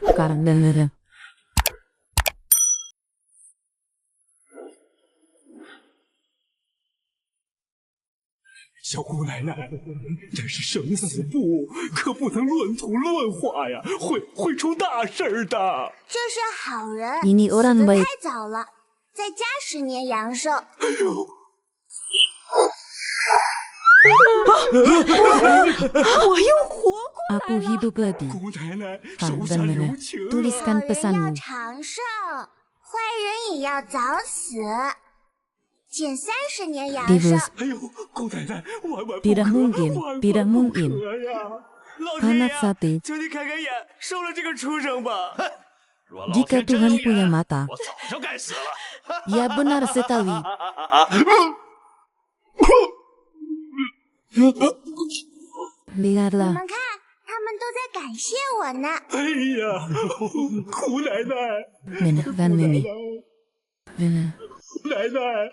Sekarang dengerin. 小姑奶奶，这是生死簿，可不能乱涂乱画呀，会出大事儿的。这是好人， Ini 死 orang 得 baik. 太早了，再加10年阳寿。哎呦！我又活过 Aku hidup lagi. 姑奶奶， Kang 手下留 dengerin. 情啊！ Tuliskan 好人要 pesanmu. 长寿，坏人也要早死，减30年阳寿。 Divus. 哎呦，姑奶奶，万万不 Tidak 可， mungkin, 万万 tidak 不 mungkin. 可呀！老天 Anak 爷， sapi. 求你开开眼，收了这个畜生吧！ Jika Tuhan punya mata, 我早就该死了。 ia benar sekali. Lihatlah. 你们看，他们都在感谢我呢。哎呀，姑奶奶， Menakkan ini. Benar. 奶奶，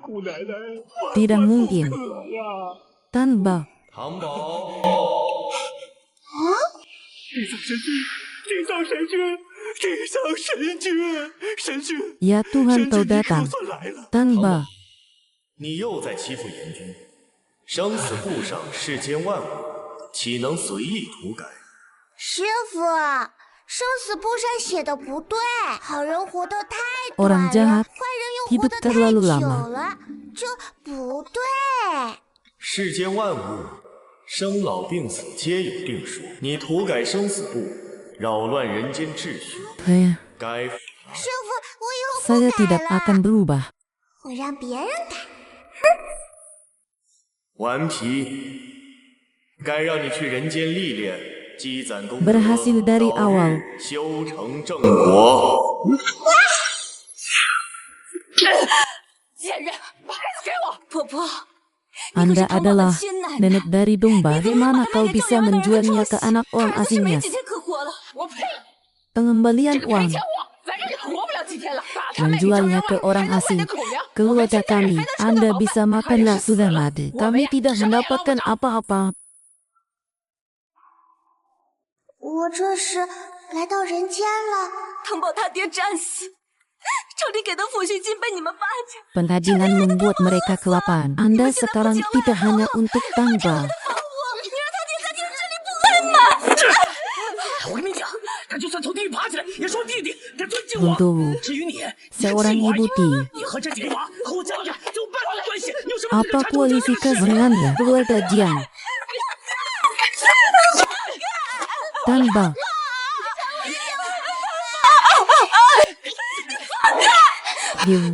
姑奶奶， Tidak mungkin. 可呀！ Tanpa. 糖宝，地藏神君，地藏神君，地藏神君，神君， Ya Tuhan 神 kau 君，你可 datang. 算来了。 Tanpa. 你又在欺负阎君。生死簿上世间万物，岂能随意涂改？师傅，生死簿上写的不对，好人活得太短 Orang 了， jahat 坏人又活 hidup 得太 terlalu 久 lama. 了，这不对。世间万物，生老病死皆有定数。你涂改生死簿，扰乱人间秩序， Saya, 该师傅，我以后 saya 不改 tidak 了， akan berubah. 我让别人改。顽皮。该让你去人间历练，积攒功德， Berhasil dari 早 awal. 日修成正果。 贱人，牌子给我！婆婆， Anda adalah nenek dari domba. Bagaimana kau bisa menjualnya ke anak orang 儿子是没 asingnya? 几天可活了。我呸！ Pengembalian 赔 uang. 钱我，反正也活不了几天了。把他卖给 Menjualnya 张 ke 员外， orang 还能换 asing. 点口粮。 Keluarga kami, 还能吃得 Anda 饱 bisa 饭， makan 他也是 nasi 死 dan 了。 mati. 我 Kami 们呀 tidak 什么也捞不 mendapatkan 着。 apa-apa. 我这是来到人间了。藤宝他爹战死，朝廷给的抚恤金被你们霸占。 Penghajilan membuat mereka kelaparan. Anda sekarang tidak hanya untuk Tangba. 你让他爹在电视里不恨吗？我跟你讲，他就算从地狱爬起来，也是我弟弟，他尊敬我。 Untuk 至于你， seorang ibu ti, 你和这几个娃和我江家就有半毛关系，你有什么资格 apa 插手这个事？ kualifikasi dengannya? Keluarga Jiang. Tanpa. Diam.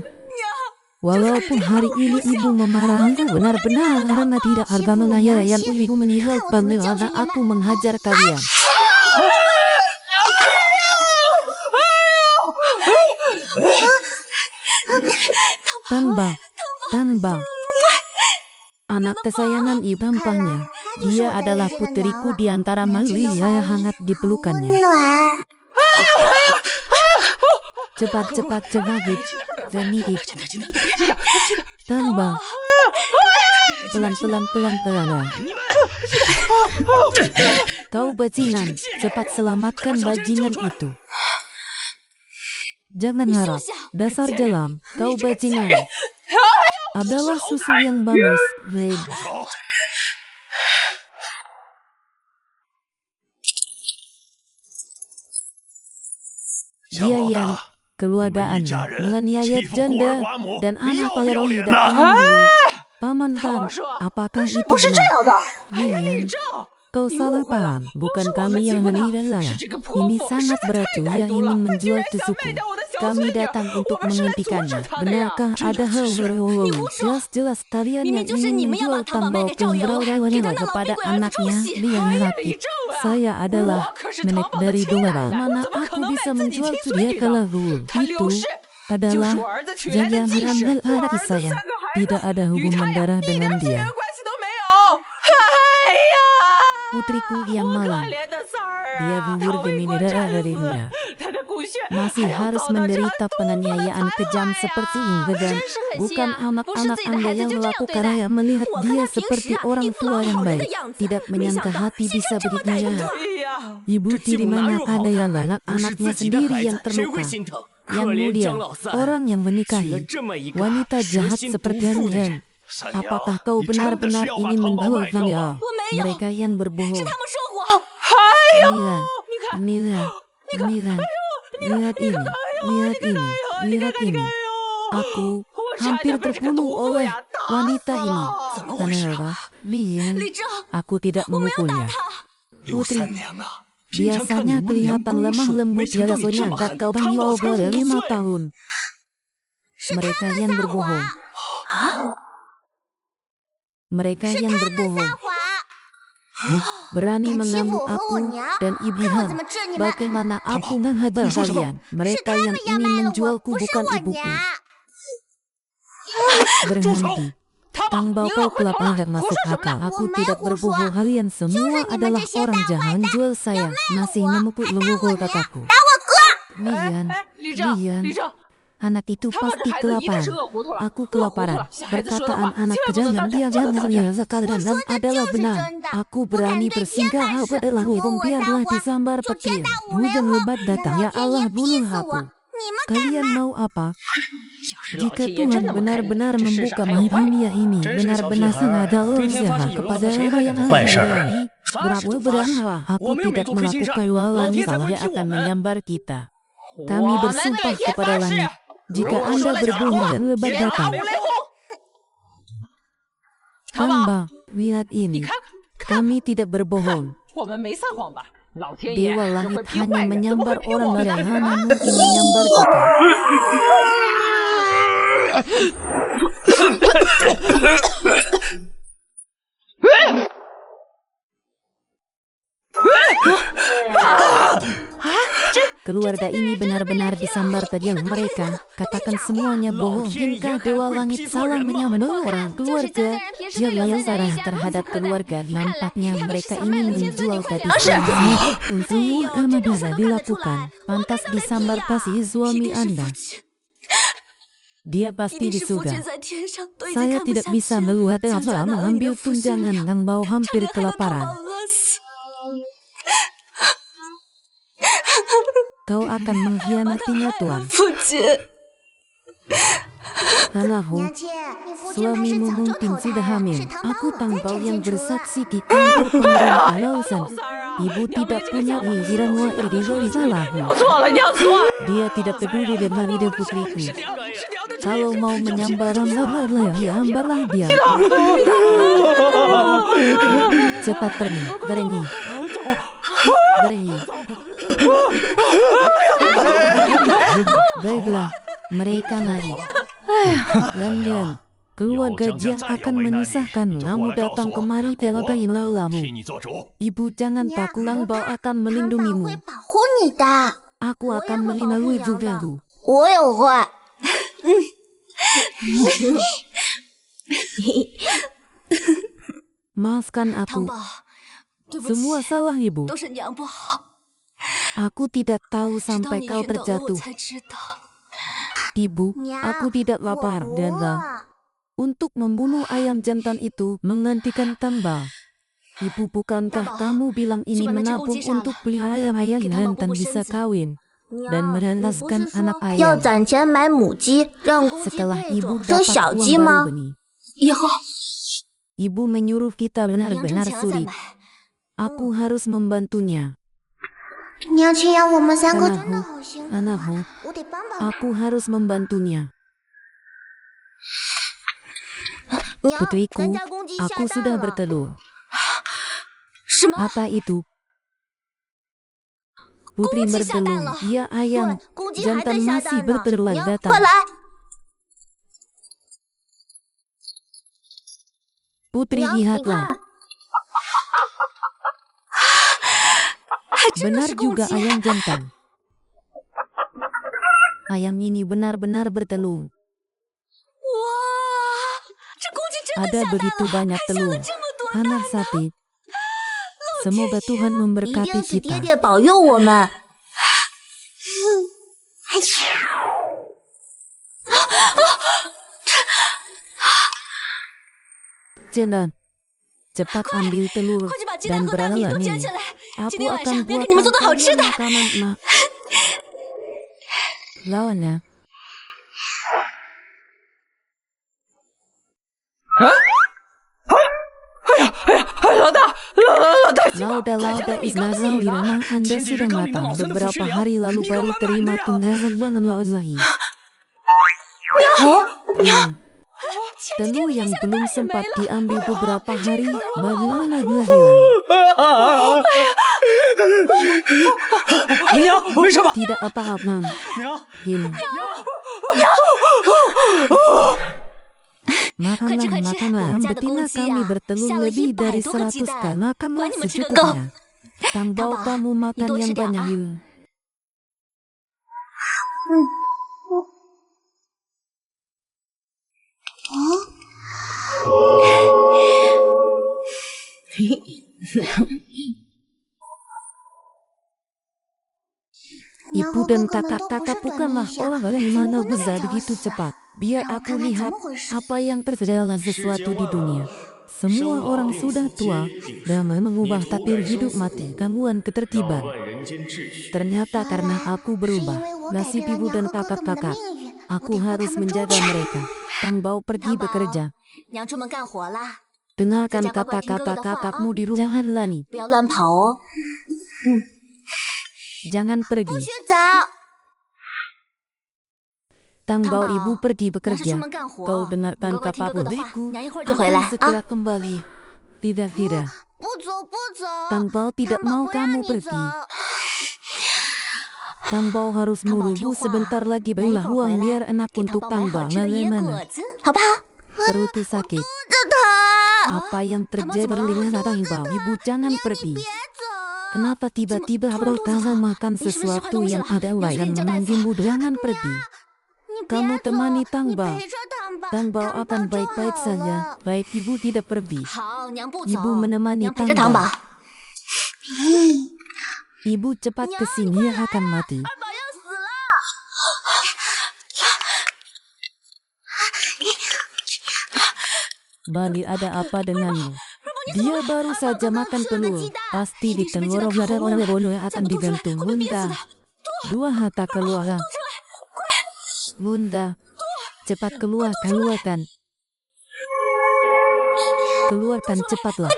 Walaupun hari ini ibu memarahiku benar-benar karena tidak harga mengayayan ibu meninggal bagaimana aku menghajar kalian. Tanba. Anak kesayangan ibu tampaknya. Dia adalah putriku di antara Mali yang hangat dipelukannya. 暖， Cepat-cepat cengagit. Zanidit. Tanba. Pelan-pelan. Kau bajingan, cepat selamatkan bajingan itu. Jangan harap, dasar jalam, kau bajingan. Adalah susu yang bagus, Rain. Dia yang keluargaannya menganiaya janda dan anak Palerohi dan Paman Tan, apakah itu benar? Yin, kau salah paham. Bukan kami yang mengira saya. Ini sangat beracun yang ingin menjual susuku. Kami datang untuk menghentikannya. Benarkah ada hal berhubung? Jelas-jelas kalian yang ingin menjual tambau pemberaudaannya kepada anaknya, Liang Laki. Saya adalah nenek dari Dongara. Mana aku bisa menjual dia kalau itu adalah jangan hamil anak saya. Tidak ada hubungan darah dengan dia. Putriku yang malang. Dia gugur demi darah darinya. masih harus menderita penganiayaan kejam seperti ini dan bukan anak-anak Anda yang melakukannya. Melihat dia seperti orang tua yang baik, tidak menyangka hati bisa begitu jahat. Ibu tiri mana ada yang anak-anaknya sendiri yang terluka. Yang mulia, orang yang menikahi wanita jahat seperti Ren. Apakah kau benar-benar ingin membawa tangga mereka yang berbohong? Mira, lihat ini. Aku hampir terbunuh oleh wanita ini. Kenapa? Aku tidak memukulnya. Putri, biasanya kelihatan lemah lembut ya, menyangka kau baru umur 5 tahun. Mereka yang berbohong. Mereka yang berbohong. Berani mengamuk aku dan Ibu Han. Bagaimana aku menghadap kalian? Mereka yang ingin menjualku bukan ibuku. Berhenti. Tang Bao kau kelaparan masuk akal. Aku tidak berbohong. Kalian semua adalah orang jahat. Jual saya masih memukul leluhur kakakku. Lian. Anak itu pasti kelaparan. Aku kelaparan. Perkataan anak jangan dia sekalian adalah benar. Aku berani bersinggah adalah hukum biarlah disambar petir. Hujan lebat datang ya Allah bunuh aku. Kalian mau apa? Jika Tuhan benar-benar membuka dunia ini, benar-benar sengaja usaha kepada yang berapa berangkat. Aku tidak melakukan langit salah akan menyambar kita. Kami bersumpah kepada langit. Jika Anda berbohong dan lebat datang. Tang Bao, lihat ini. Kami tidak berbohong. Dewa langit hanya menyambar orang lain, hanya mungkin menyambar kita. Keluarga ini benar-benar disambar tajam mereka. Katakan semuanya bohong. Hingga Dewa Langit salah menyamar orang keluarga. Dia yang salah terhadap keluarga. Nampaknya mereka ingin menjual gadis. Semua amat bisa dilakukan. Pantas disambar pasti suami Anda. Dia pasti di surga. Saya tidak bisa melihat apa mengambil tunjangan. Tang Bao hampir kelaparan. Kau akan mengkhianatinya, Tuan. Anakku, suamimu mungkin sudah hamil. Aku Tang Bao yang bersaksi di kantor pemerintah Lausan. Ibu tidak punya pikiran di salahmu. Dia tidak peduli dengan ide putriku. Kalau mau menyambar hambarlah dia. Cepat pergi. Baiklah, mereka lari. Landian, keluarga Jia akan menyusahkan. Kamu datang kemari telagai laulamu. Ibu jangan takut, Tang Bao akan melindungimu. Aku akan melindungi juga. Maafkan aku. Semua salah ibu. Aku tidak tahu sampai kau terjatuh. Ibu, aku tidak lapar dan untuk membunuh ayam jantan itu menghentikan Tang Bao. Ibu, bukankah kamu bilang ini menabung untuk beli ayam-ayam jantan bisa kawin dan menelaskan anak ayam? Setelah ibu dapat uang baru benih, ibu menyuruh kita benar-benar sulit. Aku harus membantunya. Anakku, aku harus membantunya. Putriku, aku sudah bertelur. Apa itu? Putri bertelur. Ya ayam, jantan masih bertelur datang. Putri, lihatlah. Benar juga ayam jantan. Ayam ini benar-benar bertelur. Ada begitu banyak telur. Anak sapi. Semoga Tuhan memberkati kita. Jalan, cepat ambil telur 快去把鸡蛋 dan 和大米都 beralah 捡 nih. 起来。今 Aku 天晚 akan 上要 buat 给你们做的好吃的。 makanan mak. Lawannya. 老大， Lauda Isnazal di rumah Anda sudah matang beberapa hari lalu baru terima tunjangan bulan Lauzahi. Telur yang belum sempat diambil beberapa hari, bagaimana dia hilang? 娘，为什么？ Tidak apa-apa. 娘， Gini. Makanlah. Betina kami bertelur lebih dari 100 kali. Makanlah secukupnya. Tambau kamu makan yang banyak. Ibu dan kakak-kakak bukanlah orang yang mana bisa begitu cepat. Biar aku lihat apa yang terjadi dalam sesuatu di dunia. Semua orang sudah tua dan mengubah takdir hidup mati, gangguan ketertiban. Ternyata karena aku berubah, nasib ibu dan kakak-kakak, aku harus menjaga mereka. Tambau pergi bekerja. 娘出门干活啦， Dengarkan kata-kata kakakmu di rumah. Jangan lani, 不要乱跑哦。 jangan pergi. 走。 Tambau ibu pergi 娘是 bekerja. 出门干活， Kau 你 dengarkan 乖乖听 kata 哥哥的话， putriku. 娘一会儿 Aku 就回来啊。 segera kembali. Tidak. 不走。 Tambau tidak 糖宝 mau 不让 kamu 你走 pergi. Tambau harus menunggu sebentar lagi barulah uang biar enak 给 untuk 糖宝买好 tambah. 吃的野果 Bagaimana? 子，好不好？ Perutku sakit. 这疼。 Apa yang terjadi? Berlindung ibu. Ibu jangan pergi. 别走。 Kenapa tiba-tiba bertahan makan sesuatu yang ada dan menanggungmu? Jangan pergi. 你别 Kamu 走 temani 你 Tambau. 陪着糖宝 Tambau 糖宝 akan 就 baik-baik 好 saja. 了 Baik, ibu tidak pergi. 好，娘不走， Ibu menemani 娘陪着糖宝。 Tambau. Ibu cepat ke sini, dia akan mati. 二宝要死了！ Bali, ada apa denganmu? Dia baru saja makan telur. Pasti di tenggorok ada oleh-oleh akan digantung. Bunda, 2 harta keluar. Bunda, cepat keluarkan. Keluarkan cepatlah.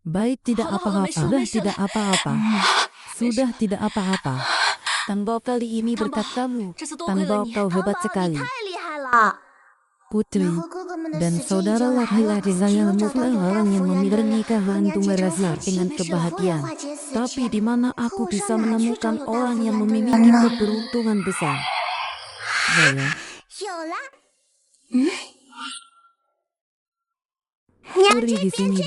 Baik, tidak apa-apa. Sudah tidak apa-apa. Tambau kali ini berkat kamu. 这次多亏了 Tambau 你， kau hebat sekali. 太厉害了！ Putri 和哥哥们的 dan 死期已 saudara 经来 laki-laki 了， saya 只有找到 mempunyai 多大 orang yang 福源的 memiliki 人， gantung 连接成 merasa 夫妻 dengan 没事会 kebahagiaan. 化解死 Tapi 期。 di mana 可 aku 我 bisa 上哪去找 menemukan 有大 orang 福 yang 源的 memiliki 人呢？ keberuntungan besar? Saya, 有了， Putri di sini,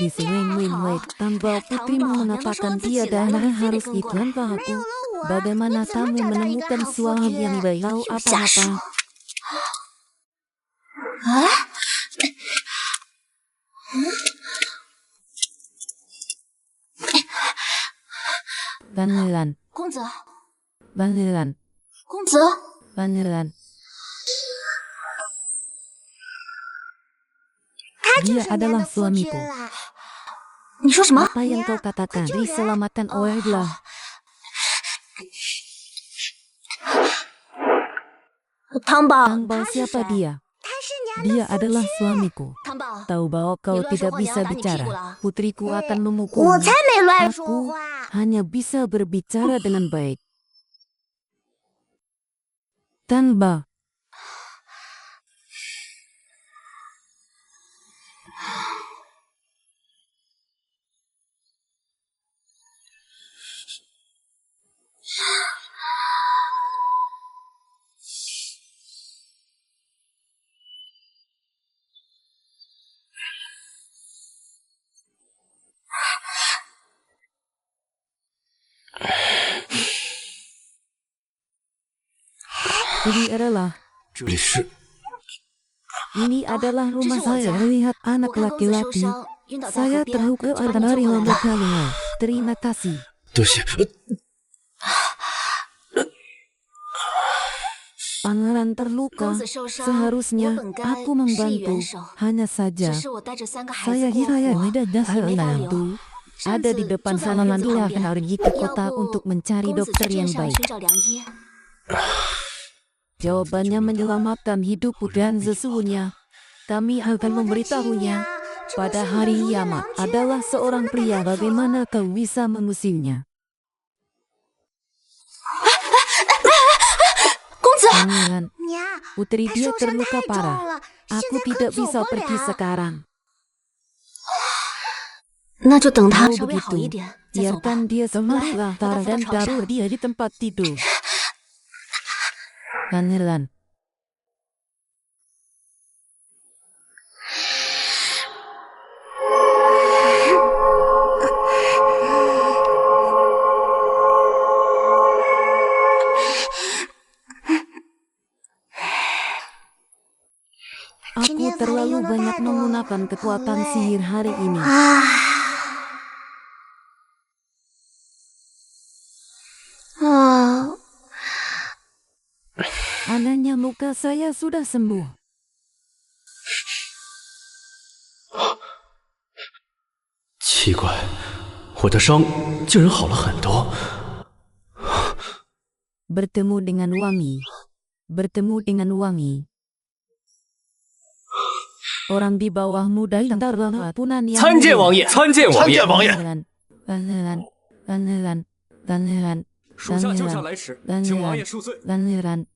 wait. Tambau putrimu mengatakan dia dan harus ikut tanpa aku. Bagaimana kamu menemukan suami yang baik? Tahu apa-apa? Pangeran, 公子， pangeran, 公子， pangeran. 他就 Dia 是娘 adalah 的夫君 suamiku. 了。 你说什么？ Apa yang kau katakan? Diselamatkan olehlah. Tambau siapa dia? 他是娘 Dia adalah suamiku. 糖宝， Tahu bahwa kau Dia tidak luar bisa suara, bicara. Nani Putriku akan 我 memukulmu. 才没乱说 Aku 话。 hanya bisa berbicara dengan baik. Tanba. Ini adalah rumah saya. Lihat 我 anak 看公子受 laki-laki. 伤，晕倒在 Saya 河边， terluka 就把你 dari 救过来了。 lembut kalian. Terima kasih. 对不起， Pangeran terluka. Seharusnya aku membantu. Hanya saja, saya kira yang tidak itu ada di depan sana. Nanti akan pergi ke kota untuk mencari dokter yang baik. Jawabannya menyelamatkan hidupku dan sesungguhnya kami akan memberitahunya pada hari kiamat adalah seorang pria. Bagaimana kau bisa mengusirnya? Pangeran, putri dia terluka parah. Aku tidak bisa pergi sekarang. Kalau begitu, biarkan dia semangat dan taruh dia di tempat tidur. Pangeran. Aku terlalu banyak menggunakan kekuatan sihir hari ini. Anehnya luka saya sudah sembuh. 奇怪，我的伤竟然好了很多。 Bertemu dengan wangi. Bertemu dengan wangi. Orang di bawahmu dari kepunan yang 参见王爷，参见王爷，王爷。 Pangeran. 属下救驾来迟，请王爷恕罪。 Pangeran.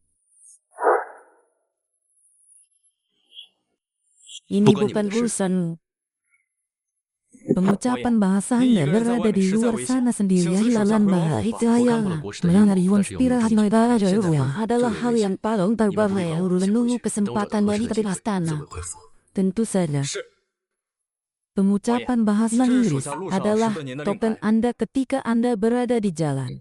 Ini bukan urusanmu. Pengucapan bahasa Anda berada di luar sana sendirian. Lalan bahasa yang mengenai inspirasi adalah hal yang paling terbaik menunggu kesempatan dari istana. Tentu saja. Pengucapan bahasa Inggris adalah topeng Anda ketika Anda berada di jalan.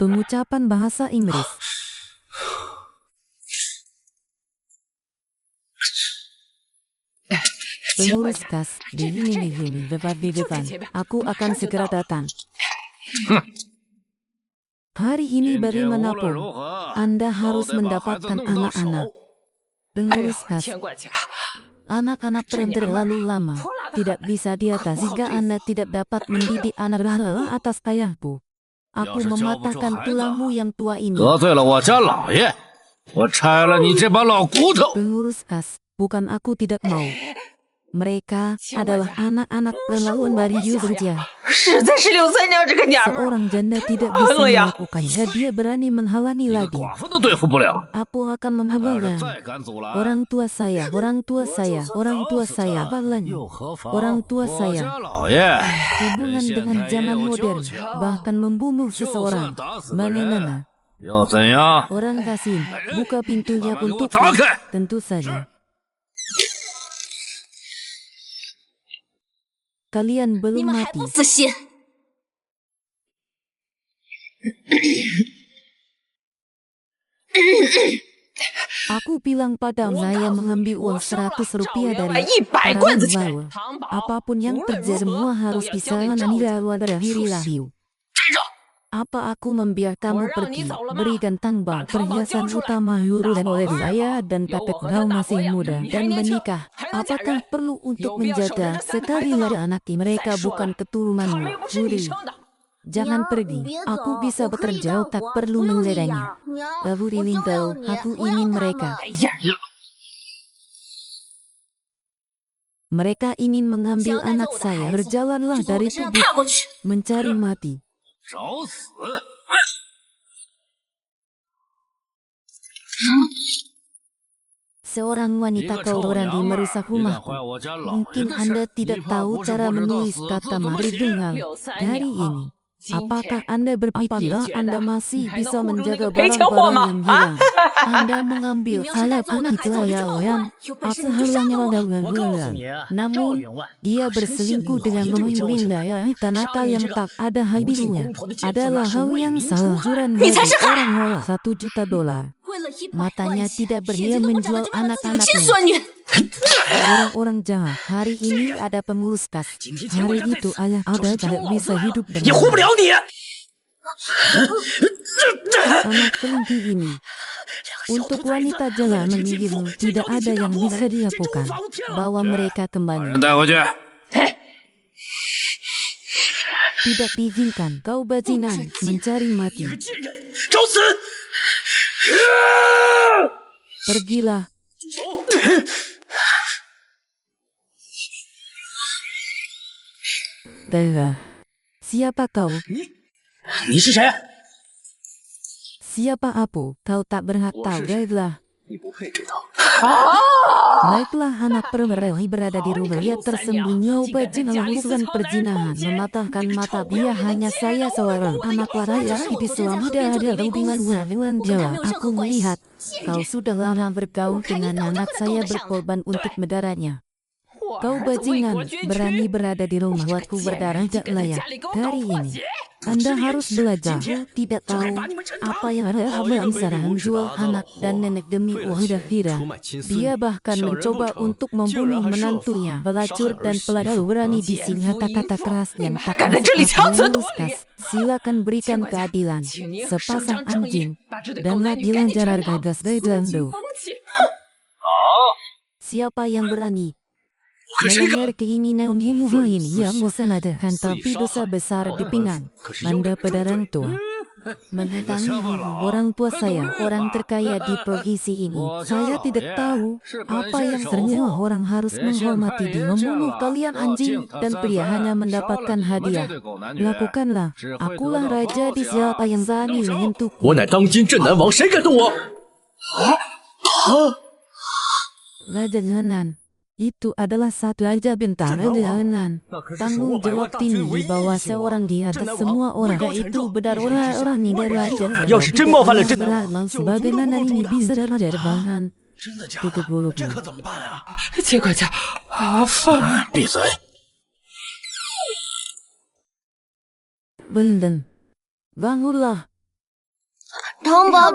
Pengucapan bahasa Inggris. Pengurus kas di depan. Aku akan segera datang. Hari ini bagaimanapun, Anda harus mendapatkan anak-anak. Pengurus kas. Anak-anak terlalu lama. Tidak bisa di atas jika Anda tidak dapat mendidik anak atas ayahku. Aku mematahkan tulangmu yang tua ini. Pengurus kas, bukan aku tidak mau. Mereka adalah anak-anak perlawan dari Yuzurja. Seorang janda tidak bisa melakukannya. Dia berani menghalangi lagi. Aku akan menghalangi. Orang tua saya. Hubungan dengan zaman modern, bahkan membunuh seseorang. Bagaimana? Orang Kasim, buka pintunya untukku. Tentu saja. Kalian belum mati. Aku bilang padamu saya mengambil uang 100 rupiah dari orang bawa. Apapun yang terjadi semua harus bisa mengakhiri lahir. Apa aku membiarkanmu pergi, berikan tambang perhiasan utama Yuru dan oleh saya dan kakek kau masih muda dan menikah. Apakah perlu untuk menjaga sekali lagi anak mereka bukan keturunanmu, Yuri? Jangan pergi, aku bisa bekerja, tak perlu mengeledainya. Yuri Lintel, aku ingin mereka. Mereka ingin mengambil anak saya. Berjalanlah dari tubuh, mencari mati. Seorang wanita kotoran di merusak rumahku. Mungkin Anda tidak tahu cara menulis kata mari dengan dari ini. Apakah Anda berpikir Anda masih bisa menjaga barang-barang yang hilang? Anda mengambil alat anak yang namun dia berselingkuh dengan memimpin daya tanaka yang tak ada habisnya. Adalah hal yang salah. Juran orang $1 juta. Matanya tidak berniat menjual anak-anaknya. Orang-orang jahat. Hari ini ada pengurus kas. Hari itu ayah ada tidak bisa hidup dengan Anak kelingking ini. Untuk wanita jalan menggigilmu, tidak ada yang bisa dilakukan. Bawa mereka kembali. Tidak diizinkan kau bajingan mencari mati. Pergilah. Tega. Siapa kau? Siapa aku? Kau tak berhak tahu. Baiklah. Baiklah, anak perempuan berada di rumah. Ia tersembunyi bajingan melakukan perzinahan, mematahkan mata. Dia hanya saya seorang anak raya di selama tidak ada hubungan dengan Jawa. Aku melihat kau sudah lama bergaul dengan anak saya, berkorban untuk medaranya. Kau bajingan, berani berada di rumah waktu berdarah tidak layak. Hari ini Anda harus belajar. Tidak tahu apa yang ada dalam serangan jual anak dan nenek demi uang Davira. Dia bahkan mencoba untuk membunuh menantunya. Pelacur dan pelacur berani di sini, kata-kata keras yang tak meluskas. Silakan berikan keadilan. Sepasang anjing dan ladilan jarar gagas dari Dando. Siapa yang berani melanggar keinginan ibu ini yang musaladakan, tapi dosa besar di pinggan Anda pedarang tua. Mendatangi orang tua saya, orang terkaya di provinsi ini. Saya tidak tahu apa yang sebenarnya orang harus menghormati dia. Membunuh kalian anjing dan pria hanya mendapatkan hadiah. Lakukanlah. Akulah raja di siapa yang berani menyentuhku. 我乃当今镇南王，谁敢动我？ Raja Hanan. Itu adalah satu aja bintang Hanan. Tanggung jawab tinggi di bawah seorang di atas semua orang. Itu benar orang ini dari Raja. 要是真冒犯了镇， Sebagaimana ini bisa Raja Bahan. 这可怎么办啊？ 结果叫放。 闭嘴！ Benden. Bangunlah. 汤宝，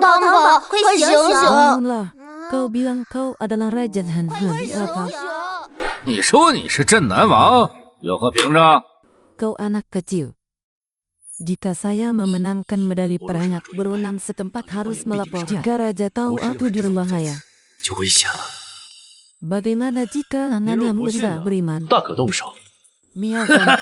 快醒醒！ Bangunlah. Kau bilang kau adalah Raja Hanan. Apa? 你说你是镇南王，有何凭证？ Kau anak kecil. Jika saya memenangkan medali perangat, berwenang setempat harus melapor. Jika Raja tahu aku di rumah saya, 就危险了， bagaimana jika anaknya bisa beriman? 大可动手。 Misalkan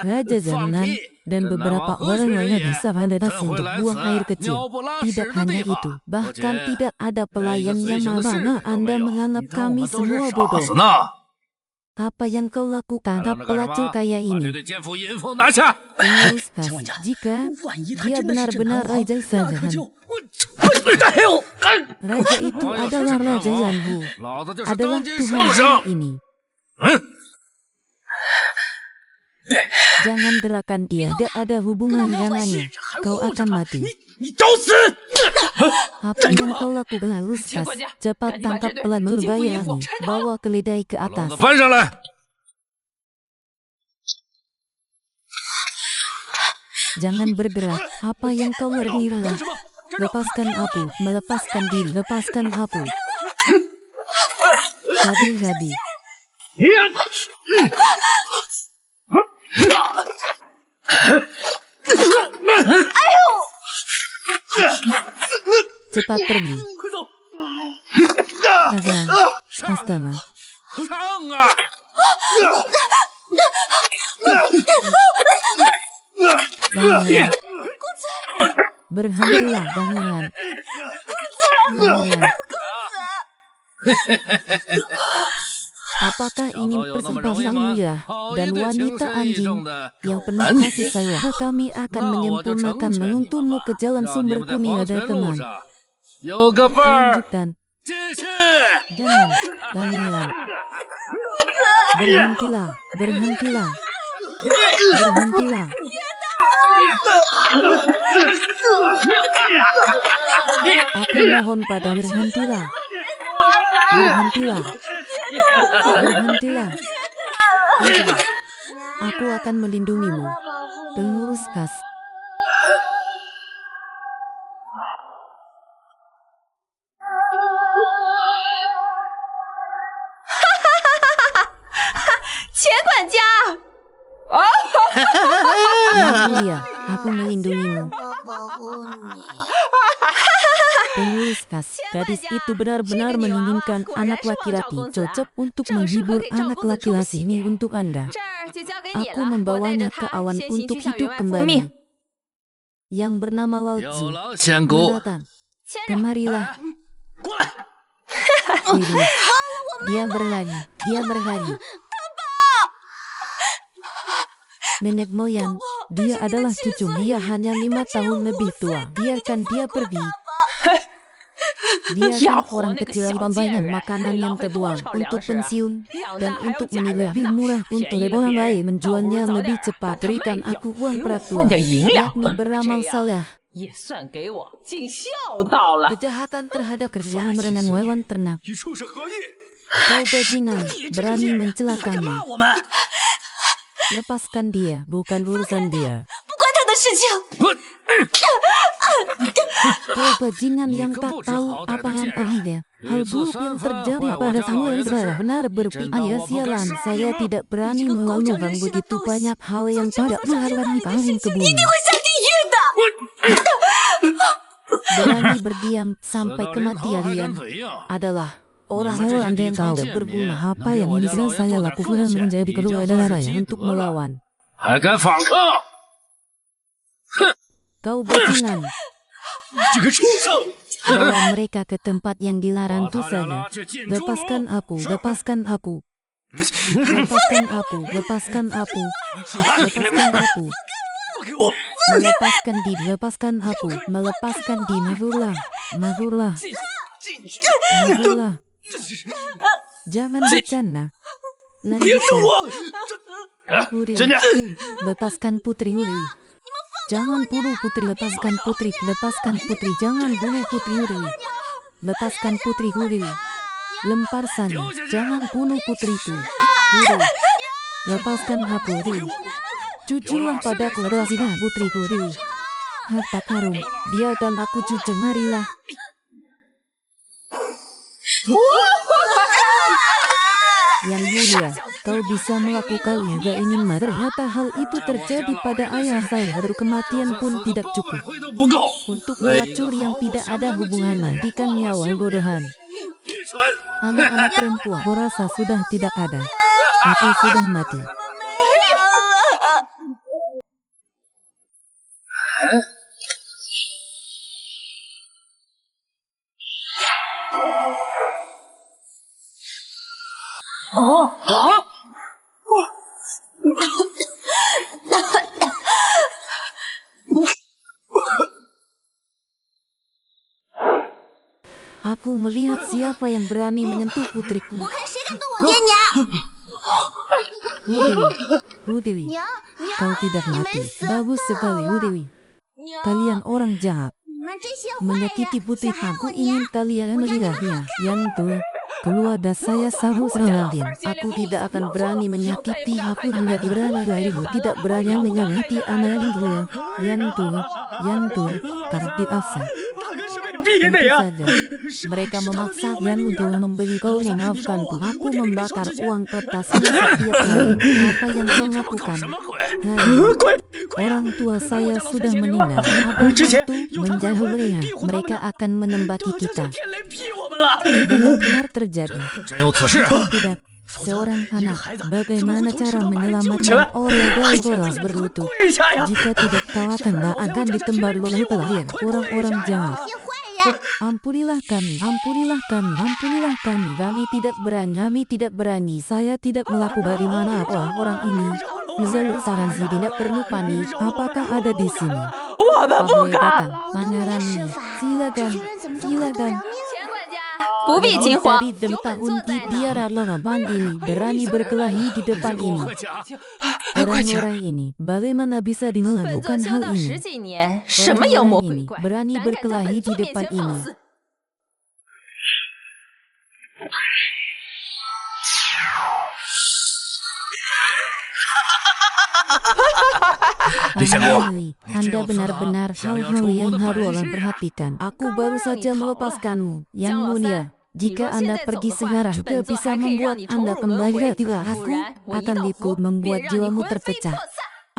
Raja Hanan dan beberapa orang lainnya bisa berdasar untuk buang air kecil. Tidak hanya itu, bahkan tidak ada pelayan yang mana Anda menganggap kami semua bodoh. 死呢！ Apa yang kau lakukan terhadap pelacur kaya 把这 ini? 对奸夫淫妇拿下！ Teruskan, jika dia benar-benar Raja Sajahan, 哎 Raja itu adalah Raja Yanbu, 老子就是 adalah 当今 Tuhan 圣 hari 上。 ini. 嗯， Jangan gerakan dia, tidak ada hubungan dengannya. Kau akan mati. 你找死！ Apa yang kau lakukan, Luskas? Cepat tangkap pelayan berbahaya ini. Bawa keledai ke 老 atas. 子翻上来！ Jangan bergerak. Apa yang kau lakukan? Lepaskan aku. Melepaskan diri. Lepaskan aku. Gabi. Cepat pergi. Astaga. 上啊！ Bangunan. Berhentilah, bangunan. Bangunan. Apakah ini persembahan mulia dan wanita anjing yang penuh kasih sayang? Kami akan menyempurnakan menuntunmu ke jalan sumber kuning, ada teman. 有个伴儿， Lanjutkan. 继续。 Jangan, bangunan. Berhentilah, berhentilah. Berhentilah. Aku mohon pada berhentilah. Berhentilah. Berhentilah. Tidak. Aku akan melindungimu. Pengurus kas. Iya, aku melindungimu. kuning. Penulis gadis itu benar-benar menginginkan anak laki-laki cocok untuk menghibur anak laki-laki ini untuk Anda. 这儿就交给你 Aku 了，我带 membawanya 着 ke 他 awan 先行 untuk 去上 hidup 园 kembali. Yang bernama Lao 有 Tzu. 劳仙姑， Datang, 谦让， kemarilah. 过来！ Diri. Dia berlari. Nenek moyang, dia adalah cucu. Dia hanya 5 tahun lebih tua. Biarkan dia pergi. Biarkan orang kecil membayar makanan yang terbuang untuk pensiun dan untuk menilai lebih murah untuk orang lain menjualnya lebih cepat. Berikan aku uang peraturan, yakni beramal saleh. 也算给我尽孝道了。 Kejahatan terhadap kerjaan merenang hewan ternak. 一处是何意？ Kau bajingan, berani mencela kami. 我们 Lepaskan dia, bukan urusan dia. 不关他的事情。 Kau bajingan yang tak tahu apa-apa. Hal buruk yang terjadi pada Samuel benar-benar berpikir. Ayah sialan, saya tidak berani melakukan begitu banyak hal yang tidak menghargai kalian ke bumi. 会下地狱的。 Berani berdiam 死 sampai 到临头还 kematian 敢嘴硬， adalah orang-orang yang tahu berguna. Apa yang ini sedang saya lakukan menjadi kedua darahnya untuk melawan. 还敢反抗？ Kau bajingan, 这个畜生！ bawa mereka ke tempat yang dilarang 把 itu 他俩 saja. 拿去进猪笼。 Lepaskan aku, lepaskan aku. Lepaskan aku, lepaskan aku. Lepaskan aku. 不给我！ Melepaskan diri, lepaskan aku. Melepaskan diri, Mahurlah. Mahurlah. Mahurlah. Jangan bercanda. 别动我！ Huri. 真的， Lepaskan putri Huri. Jangan bunuh putri, lepaskan putri, lepaskan putri, jangan bunuh putri Huri. Lepaskan putri Huri. Lempar sana, jangan bunuh putriku. Huri. Lepaskan aku Huri. Cucilah padaku rasina putri Huri. Harta karun, biarkan aku cuci, marilah. Yang mulia, kau bisa melakukannya. Gak ingin ternyata hal itu terjadi pada ayah saya. Baru kematian pun tidak cukup 回都不够。 untuk melacur yang tidak ada hubungannya. Ikan nyawa bodohan. 愚蠢！ Anak-anak perempuan, aku rasa sudah tidak ada. Aku sudah mati. Aku melihat siapa yang berani menyentuh putriku. 我看谁敢动我爹娘！ Udewi, 娘， kau tidak 你 mati. 没死， Bagus sekali, Udewi. 娘， Kalian orang jahat. 你们这些坏人 Menyakiti 想 putri 害 aku 我娘 ingin kalian melihatnya. Yang itu, keluarga saya selalu sekalian. Aku tidak akan berani menyakiti. Aku tidak berani darimu. Tidak berani menyakiti anak itu. Yang itu, karena diaksa. 大哥是为了逼 Tentu 的呀！ saja. Mereka memaksa dan untuk memberi kau memaafkanku. Aku membakar uang kertasnya setiap hari. Apa yang kau lakukan? 什么鬼？ Hai, orang tua saya sudah meninggal. Apa itu menjauhinya? Mereka akan menembaki kita. 天雷劈我们了！ Benar-benar terjadi. 真有此事？ Tidak. Seorang anak, bagaimana cara menyelamatkan orang boros berlutut? 跪下呀！ Jika tidak kau akan ditembar oleh kalian, orang-orang jahat. 这些坏人， Ampunilah kami, ampunilah kami, ampunilah kami. Kami tidak berani. Saya tidak melakukan dari mana apa orang ini. Zalul Saranzi tidak perlu panik. Apakah ada di sini? 我们不 Pahlawan 敢。 datang, Pangeran Lee. Silakan, 这人怎么这么可 silakan. 饶命？ 钱管家，不必惊慌， Dari 有 tahun 稳坐在 dia 那。 adalah lawan ini berani berkelahi di depan ini. 快讲！ Orang-orang ini bagaimana bisa 本座 dilakukan 修 hal 道十 ini? 几年，什么妖魔鬼怪， berani 胆敢在 berkelahi 本 di 座面 depan 前放 ini. 肆。 Anali, Anda benar-benar hal-hal yang harus Allah perhatikan. Aku baru saja melepaskanmu, Yang Mulia. Jika Anda pergi sekarang, juga bisa membuat Anda kembali. Tidak, aku akan ikut membuat jiwamu terpecah.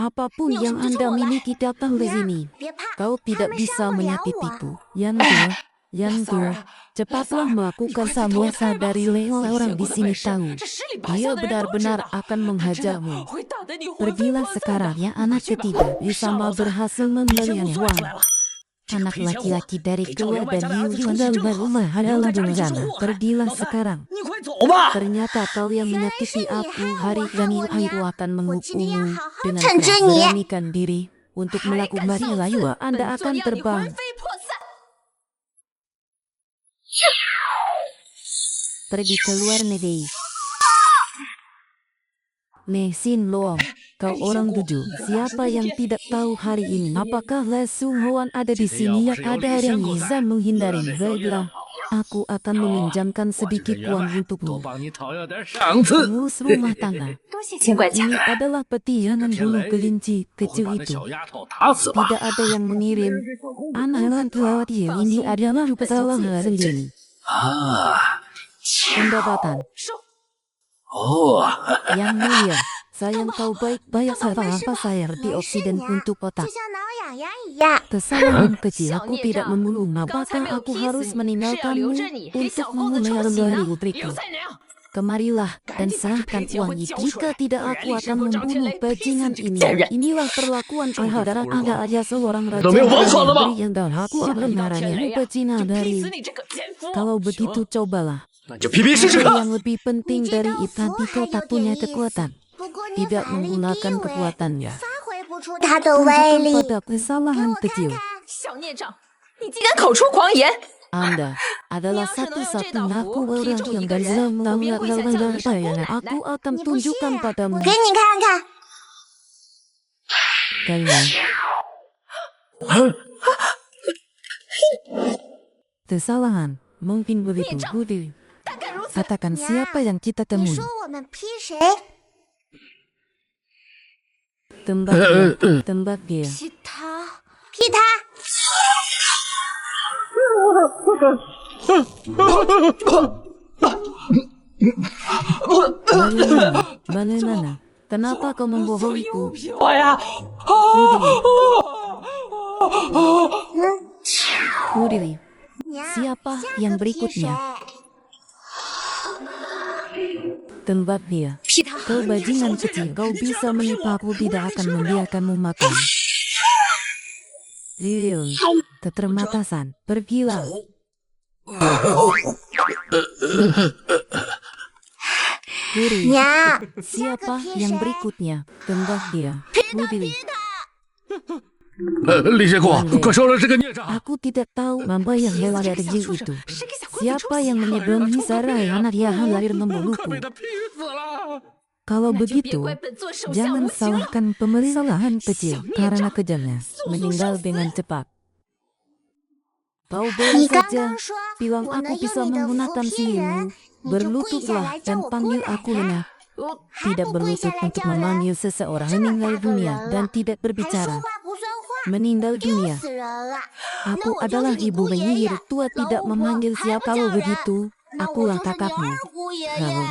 Apapun yang Anda miliki datang ke sini. 别怕， Kau 他 tidak 们是 bisa 要咬我。 menyakitiku. Yang dua, cepatlah melakukan samosa dari Leo orang di sini tahu. Dia benar-benar akan menghajarmu. Pergilah sekarang ya anak ketiga. Bisa berhasil membeliannya uang. Anak laki-laki dari keluarga Liu dan rumah adalah bencana. Pergilah sekarang. Ternyata kau yang menyakiti aku. Hari ini aku akan menghukummu dengan keras. Beranikan diri untuk melakukan layu. Anda akan terbang. Pergi ke luar negeri. Sin Loong, kau orang tujuh. Siapa yang tidak tahu hari ini? Apakah Le Sung Hoan ada di sini? Yang ada yang bisa menghindari. Baiklah, aku akan meminjamkan sedikit uang untukmu. Pengurus rumah tangga. 多谢钱管家。 Ini adalah peti yang membunuh kelinci kecil itu. Tidak ada yang mengirim. Anak laki ini adalah kesalahan sendiri. Pendapatan. Yang mulia, sayang kau baik-baik apa saya di oksigen untuk 就 otak. 像挠痒痒一样。 Kesalahan kecil, aku tidak membunuh. Apakah aku harus meninggalkanmu untuk memulai kembali putriku? Kemarilah dan serahkan uang itu. Jika tidak, aku akan membunuh bajingan ini. Inilah perlakuan terhadap Anda aja seorang raja yang dan aku akan marahnya bajingan dari. Kalau begitu cobalah. 那就拼拼试试看。 Yang lebih penting dari itu, nanti kau tak punya kekuatan. 不过你 Tidak 法力低 menggunakan 微， kekuatannya. 发挥不出它的威 Tunjukkan 力。 pada kesalahan 给我看 kecil. 看， 小孽障，你竟敢口出狂言！ Anda adalah satu-satunya aku orang yang bisa melakukan bayangan. Aku akan tunjukkan padamu. 给你看看。 Kalian. Kesalahan, mungkin begitu. Budi. 胆敢如此， Katakan siapa yang kita 你 temui. 说我们劈谁？ Tembak dia. Tembak dia. 劈他，劈他！ Bagaimana? Kenapa kau membohongiku? 我呀！ Budi. 娘， Siapa 下 yang 个劈谁？ berikutnya? Tembak dia. 劈他！ Kau bajingan kecil, kau bisa menipu aku, tidak akan membiarkanmu makan. Lilium, ketermatasan, pergilah. Guru, 娘， siapa yang berikutnya? Tembak dia. Budi. 李学库，快收了这个孽障！ Aku tidak tahu apa yang hewan kecil itu. Siapa yang menyebabkan Sarah anak yang lahir membunuhku? 被他劈死了！ Kalau 那就别 begitu, 怪本座手下 jangan 无情了。 salahkan pemerintahan kecil karena kejamnya meninggal dengan cepat. Kau baru 你刚 saja 刚说 bilang 我 aku 能 bisa 用你的符 menggunakan 劈人， sihirmu. 你就跪下 Berlututlah 来叫 dan 我 panggil 姑 aku 奶奶， Lena. 还 Tidak 不跪 berlutut 下来 untuk 叫人， memanggil seseorang 这么 meninggal 大个 dunia 人 dan 了， tidak 还说 berbicara. 话不算话， Meninggal 丢 dunia. 死人了。 Aku 那我就是 adalah 你 ibu 姑爷 penyihir 爷， tua 老 tidak 巫婆 memanggil 还 siap 不 kalau 叫人， begitu. 那 Akulah 我就是你 kakakmu. 二姑爷 Lalu, 爷。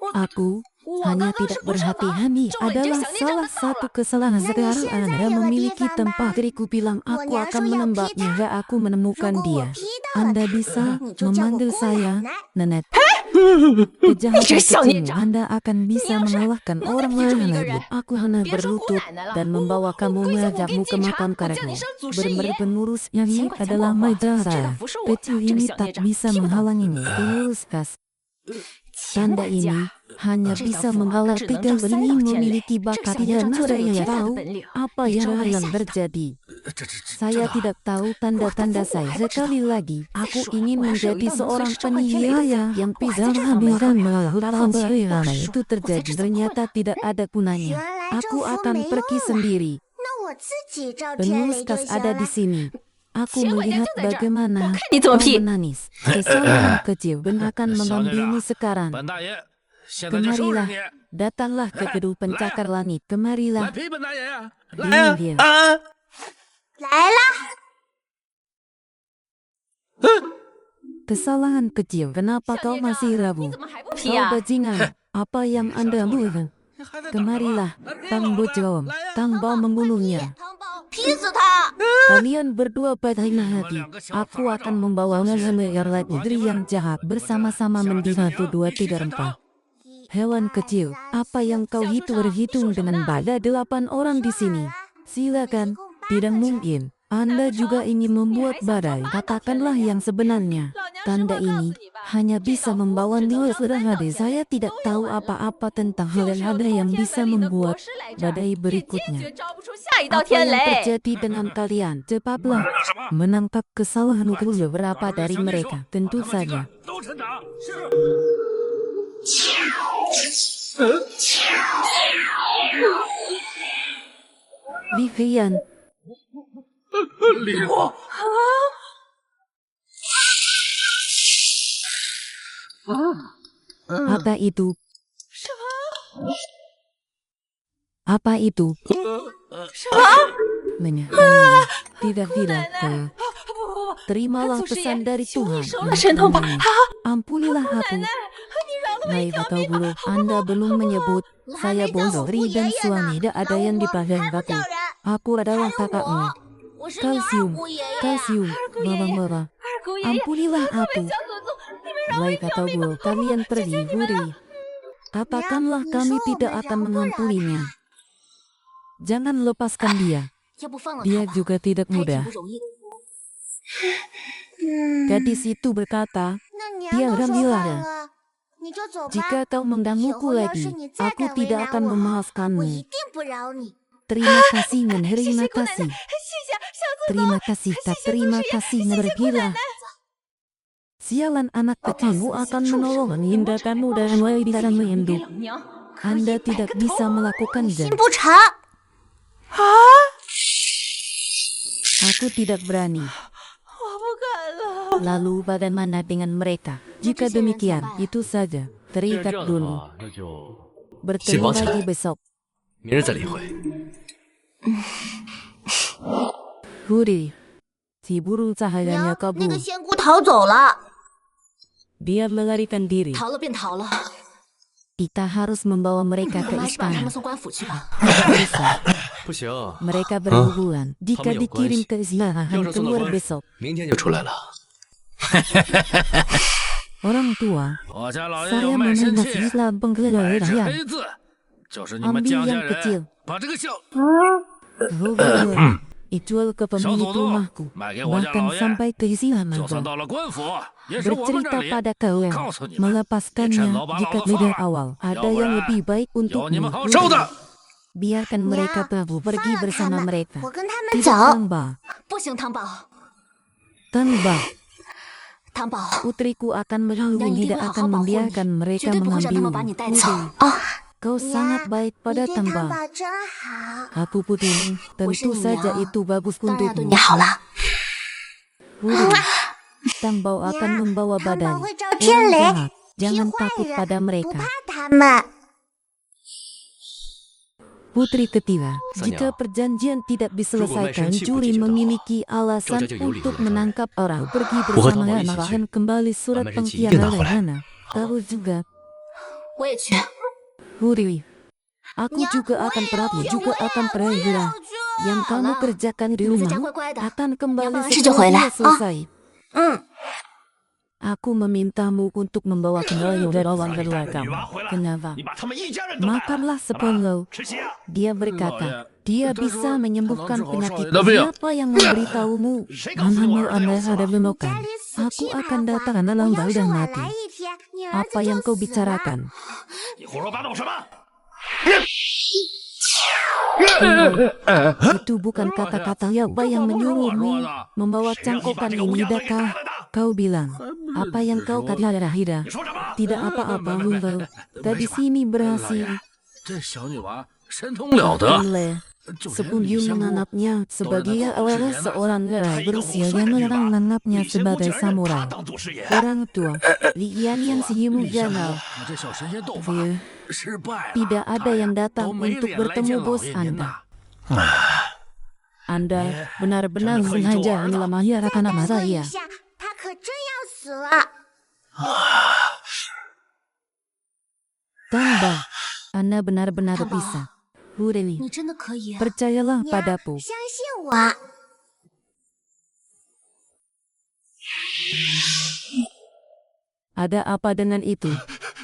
aku hanya tidak berhati-hati adalah salah satu kesalahan sekarang Anda memiliki tempat. Diriku bilang aku akan menembaknya hingga aku 如 menemukan 果我 dia. 劈到了 Anda 他， bisa 你就叫我 memanggil 姑 saya 奶奶。 Nenek. Kejahatan Ini sial kecilmu, niat. Anda akan bisa mengalahkan orang lain lagi. Aku hanya Biar berlutut aku Nana lah. dan membawa kamu Aku mengajakmu ke Jincha, makam aku kakekmu. jadi sang Zushi Ye. Pengurus yang ini Jangan adalah jangan Maidara. 这个不是我的， Kecil 这个 ini 小 tak 孽障 bisa 听不懂 menghalangimu. Pengurus kas. Tanda ini hanya bisa menghalang tiga benih memiliki bakat dan saya tahu apa yang akan terjadi. Saya tidak tahu tanda-tanda saya. Sekali lagi, aku ingin menjadi seorang penyihir yang bisa menghamilkan dalam bahaya itu terjadi. Ternyata tidak ada gunanya. Aku akan pergi sendiri. 那我自己照天 Pengurus 雷就 kas 行 ada 了 di。sini. Aku melihat bagaimana 你怎么 kau 劈？ menangis. Kesalahan kecil dan akan 小孽 mengambilmu 障， sekarang. 本大爷现在就收拾 Kemarilah, 你！ datanglah ke gedung pencakar langit. 来 Kemarilah, 劈本大爷呀！ ini dia. 来了， Kesalahan kecil, kenapa kau masih ragu? 怎么还不劈 Kau 啊？ bajingan, apa yang Anda buat? Kemarilah, Tang Bocom. Tang Bao membunuhnya. 劈死他！ Kalian berdua patahlah hati. Aku akan membawa Nagamegar putri yang jahat bersama-sama mendina 1, 2, 3, 4. Hewan kecil, apa yang kau berhitung dengan ada 8 orang di sini? Silakan, tidak mungkin. Anda juga ingin membuat badai. Katakanlah yang sebenarnya. Tanda ini hanya bisa membawa nilai serahade. Saya tidak tahu apa-apa tentang hal-hal yang bisa membuat badai berikutnya. Apa yang terjadi dengan kalian? Cepatlah menangkap kesalahan beberapa dari mereka. Tentu saja. Vivian. Apa itu? Apa itu? Tidak. Terimalah pesan dari Tuhan. Ampunilah aku. Baik atau buruk, Anda belum menyebut saya bodoh. Ri dan suami tidak ada yang dipandang aku. Aku adalah kakakmu. Kalsium, mama. Ampunilah aku. Baik atau buruk, kalian pergi, Huri. Katakanlah kami tidak akan mengampuninya. Jangan lepaskan dia. Dia juga tidak mudah. Gadis itu berkata, tiada dilarang. Jika kau menggangguku lagi, aku tidak akan memaafkanmu. Terima kasih, terima kasih. Terima kasih, tak terima kasih, pergilah. Sialan anak kecilmu akan menolong hindarkanmu dan menjadikanmu hidup. Anda tidak bisa melakukannya. Aku tidak berani. Lalu bagaimana dengan mereka? Jika demikian, itu saja. Terikat dulu. Bertemu lagi besok. 明日再理会。 Huri, si burung cahayanya 那 kabur. 个仙姑逃走了， Dia melarikan diri. 逃了便逃了， Kita harus membawa mereka 我 ke 们还是把他 istana. 们送官府去吧。 Bisa. 不行， Mereka berhubungan. Jika Kamu dikirim有关系。 ke istana, 要 akan 是送到 keluar 官府 besok. 明天就出来了。 Orang tua, 我家老爷 saya 有卖身 meminta 契， Islam 白 penggelarian. 纸黑字，就是你们 Ambil 江家 yang kecil. 人把这个孝 Dijual ke 小 pemilik 祖宗 rumahku. 卖给我家 Bahkan 老爷， sampai ke istana. 就算到了官府，也是我们这 Bercerita 里 pada kalian, 告诉你们， melepaskannya jika lebih awal. Ada yang lebih baik 有你 untukmu. 们好受的。 Biarkan mereka pergi bersama mereka. 我跟他们 Tidak 走。 tambah. 不行，汤宝， Tambah. 汤宝， Putriku akan berhubung Dan tidak ibu akan hal-hal membiarkan mereka 绝对不会让他们把 mengambilmu. 你带走。 Kau sangat baik 你 pada 对汤 Tambah. 宝真好。 Aku putihmu, tentu Bukan saja ya. itu bagus 当然要对 untukmu. 你好了。 Huri, Tambau akan membawa 汤 badai. 宝会招 Orang 天雷， jahat, 劈 jangan 坏 takut 人， pada 不 mereka. 怕他们。 Putri ketiga, Sanya. jika perjanjian tidak diselesaikan, Rugo Juri Mai Shenqi memiliki alasan Zhao Jiao Jiao untuk Yuli menangkap orang. Pergi Bukan bersama Tambau dan isi akan kembali surat Aman Shenqi pengkhianatan ikut aku. Hana. Tahu juga, 我也去。 Huri. Aku juga akan pergi, juga akan pergi. Yang kamu kerjakan di 你们在家 rumah 乖乖的。 akan kembali Yang lain setelah saja dia selesai. 嗯， Aku memintamu untuk membawa kembali relawan beragam. Kenapa? 你把他们一家人都带来， Makanlah separuh. 吃些啊。 Dia berkata, dia bisa menyembuhkan penyakit. Tapi ya. Siapa yang memberitahumu? Menhamil Anda ada belokan. Aku akan datang dalam 我要是 badan 晚 mati. 来一天，你儿子 Apa yang 就 kau 死了。 bicarakan? 你胡说八道什么？ Itu bukan kata-kata Yaba yang menyuruhmu membawa cangkokan ini, Daka. Kau bilang, apa yang kau katakan Hida? 你说什么？ Tidak apa-apa, Humble. Tadi sini berhasil. 这小女娃神通了得， Oleh 就连 sebelum 李仙姑 menganggapnya sebagai awalnya seorang gerai berusia yang orang menganggapnya 李仙姑 sebagai 竟然让 samurai. 他当做事业， Orang tua, Lian yang sihimu 李仙姑 jangan. 你这小神仙斗法 Dia 失败了， tidak ada yang 都 datang 没 untuk 脸来 bertemu 见老 bos 爷您 Anda. 呐。 Anda benar-benar sengaja melamanya karena 再 saya. 一下，他可真要死了。 Tambah, Anda benar-benar bisa. Hureni, 你真的可以。 percayalah 娘 padaku. 相信我。 Ada apa dengan itu?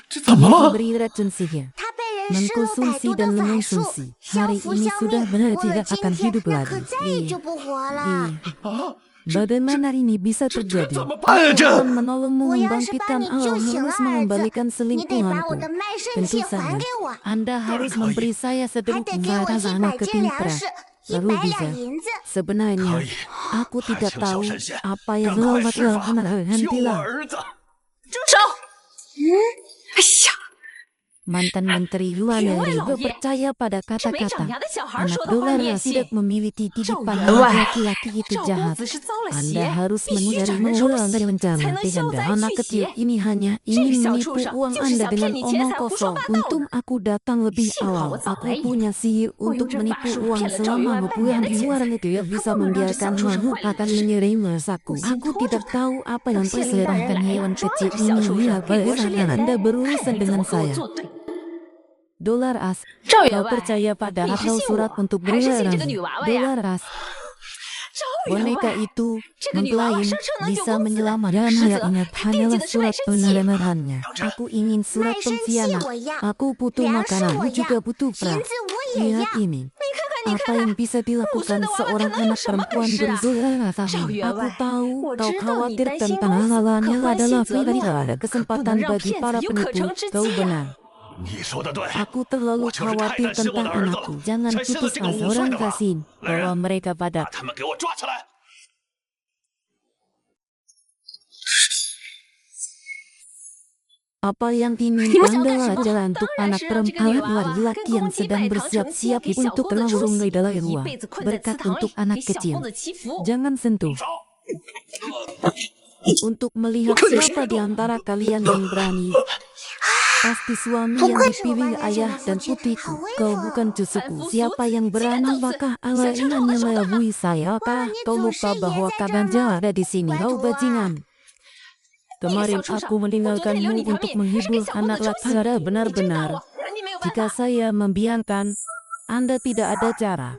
这怎么了？ Beri racun sihir. 他被人施了歹 Mengkonsumsi 毒的 dan 法术， mengonsumsi. 相 Hari 辅 ini 相 sudah 命， benar 过了 tidak 今 akan 天 hidup 那 lagi. 可再也就不活了。 Bagaimana ini bisa terjadi? 怎么办呀？这 Tuhan menolongmu 我要是把 membangkitkan 你 Allah 救醒了， harus 儿子， mengembalikan 你得把我 selingkuhanku. 的卖肾 Tentu 器还 saja. 给我， Anda harus memberi saya 还 seteluk 得给我 darah 100 anak 斤粮 ketimpra. 食，Lalu ，100 bisa. 两银子。 Sebenarnya, 可以， aku tidak 还请小 tahu 神仙 apa yang 赶快 lewat 施法 anak 救我 hentilah. 儿子。 住手！哎呀， Mantan Menteri luar negeri percaya pada 这没长 kata-kata. 牙的小孩 Anak 说的话 dolar 你也信？ tidak memiliki titipan Zhao Yuan. laki-laki itu 赵公 jahat. 子是遭了 Anda 邪， harus 必须 mencari 掌人手 mengulang dari 血， bencana. 才能消 Tiada 灾 anak 去 kecil 邪。 ini hanya 这个 ingin 小 menipu 畜生 uang 就是 Anda 想骗 dengan 你钱 omong 财胡说 kosong. 八道 Untung 的。 aku datang lebih 幸好我 awal. 早 Aku 来也。 punya sihir 我用 untuk 这法 menipu 术 uang 骗了赵员 selama 外半 berbulan 年的 di 钱 luar 财， negeri. 他 Bisa 不能让这小 membiarkan 畜生 makhluk 坏了 akan 这事。 menyerima saku. 我先 Aku 拖着 tidak 他， tahu apa 等 yang 县令大 terserah 人 dan 来 hewan 抓了 kecil 这小 ini. 畜 Lihat 生，给国师 bagaimana 炼 Anda 丹， berurusan 看你怎 dengan 么跟我 saya. 作对。 Dolar as. 赵员 Kau 外， percaya pada 你是 atau 信 surat 我 untuk 还是信 dolar 这个 as? 女娃娃呀？ Dolar as. 赵员 Boneka 外， itu 这个女娃娃 mengklaim 声称能救 bisa 公子， menyelamatkan 实 hayat 则 ingat 她惦记 hanyalah 的是卖 surat 身契。 penerimaannya. Aku ingin 卖 surat 身契 pensianan. 我要， Aku butuh 粮食 makanan 我 juga 要， butuh 银 pra. 子我也要 Lihat。ini. 你看看，你 Apa 看 yang 看， bisa 5岁 dilakukan 的娃娃 seorang 他能有 anak 什么本 perempuan 事啊？ berusia 赵 tahun? 员 Aku 外， tahu 我 kau 知道你 khawatir 担心 tentang 公子， hal-halnya 可欢 adalah 喜则 pribadi 乱， ada 可不能 kesempatan 让 bagi 骗 para 子有可 penipu. 乘之 Kau 机呀。 benar. 你说的对， Aku terlalu 我就是太 khawatir 担心我的 tentang 儿子了， anakku. Jangan 才生了 putus 这个 asa 5岁 orang 的娃。 kasih 来人， bawa mereka 把 pada. 他们给我抓起来！ Apa yang 你们 diminta 想干什 adalah 么？ jalan 当 untuk 然 anak 是让这个女 perempuan 娃娃 laki-laki 跟 yang 公鸡 sedang 拜堂成亲， bersiap-siap 给小 untuk 公子出 terlalu 息， dari 一 luar. 辈子困在祠 Berkat 堂 untuk 里， anak 给小 kecil. 公子祈福。 Jangan sentuh. Untuk melihat siapa di antara kalian yang berani. Pasti suami yang dipilih ayah dan putriku. Kau bukan cucuku. Siapa yang berani maka Allah ingin melebui saya. Kah kau lupa bahwa Kabanja ada di sini? Kau bajingan. Kemarin aku meninggalkanmu untuk menghibur anak Laksara benar-benar. 你没有办 Jika 法。 saya membiarkan, Anda tidak ada cara.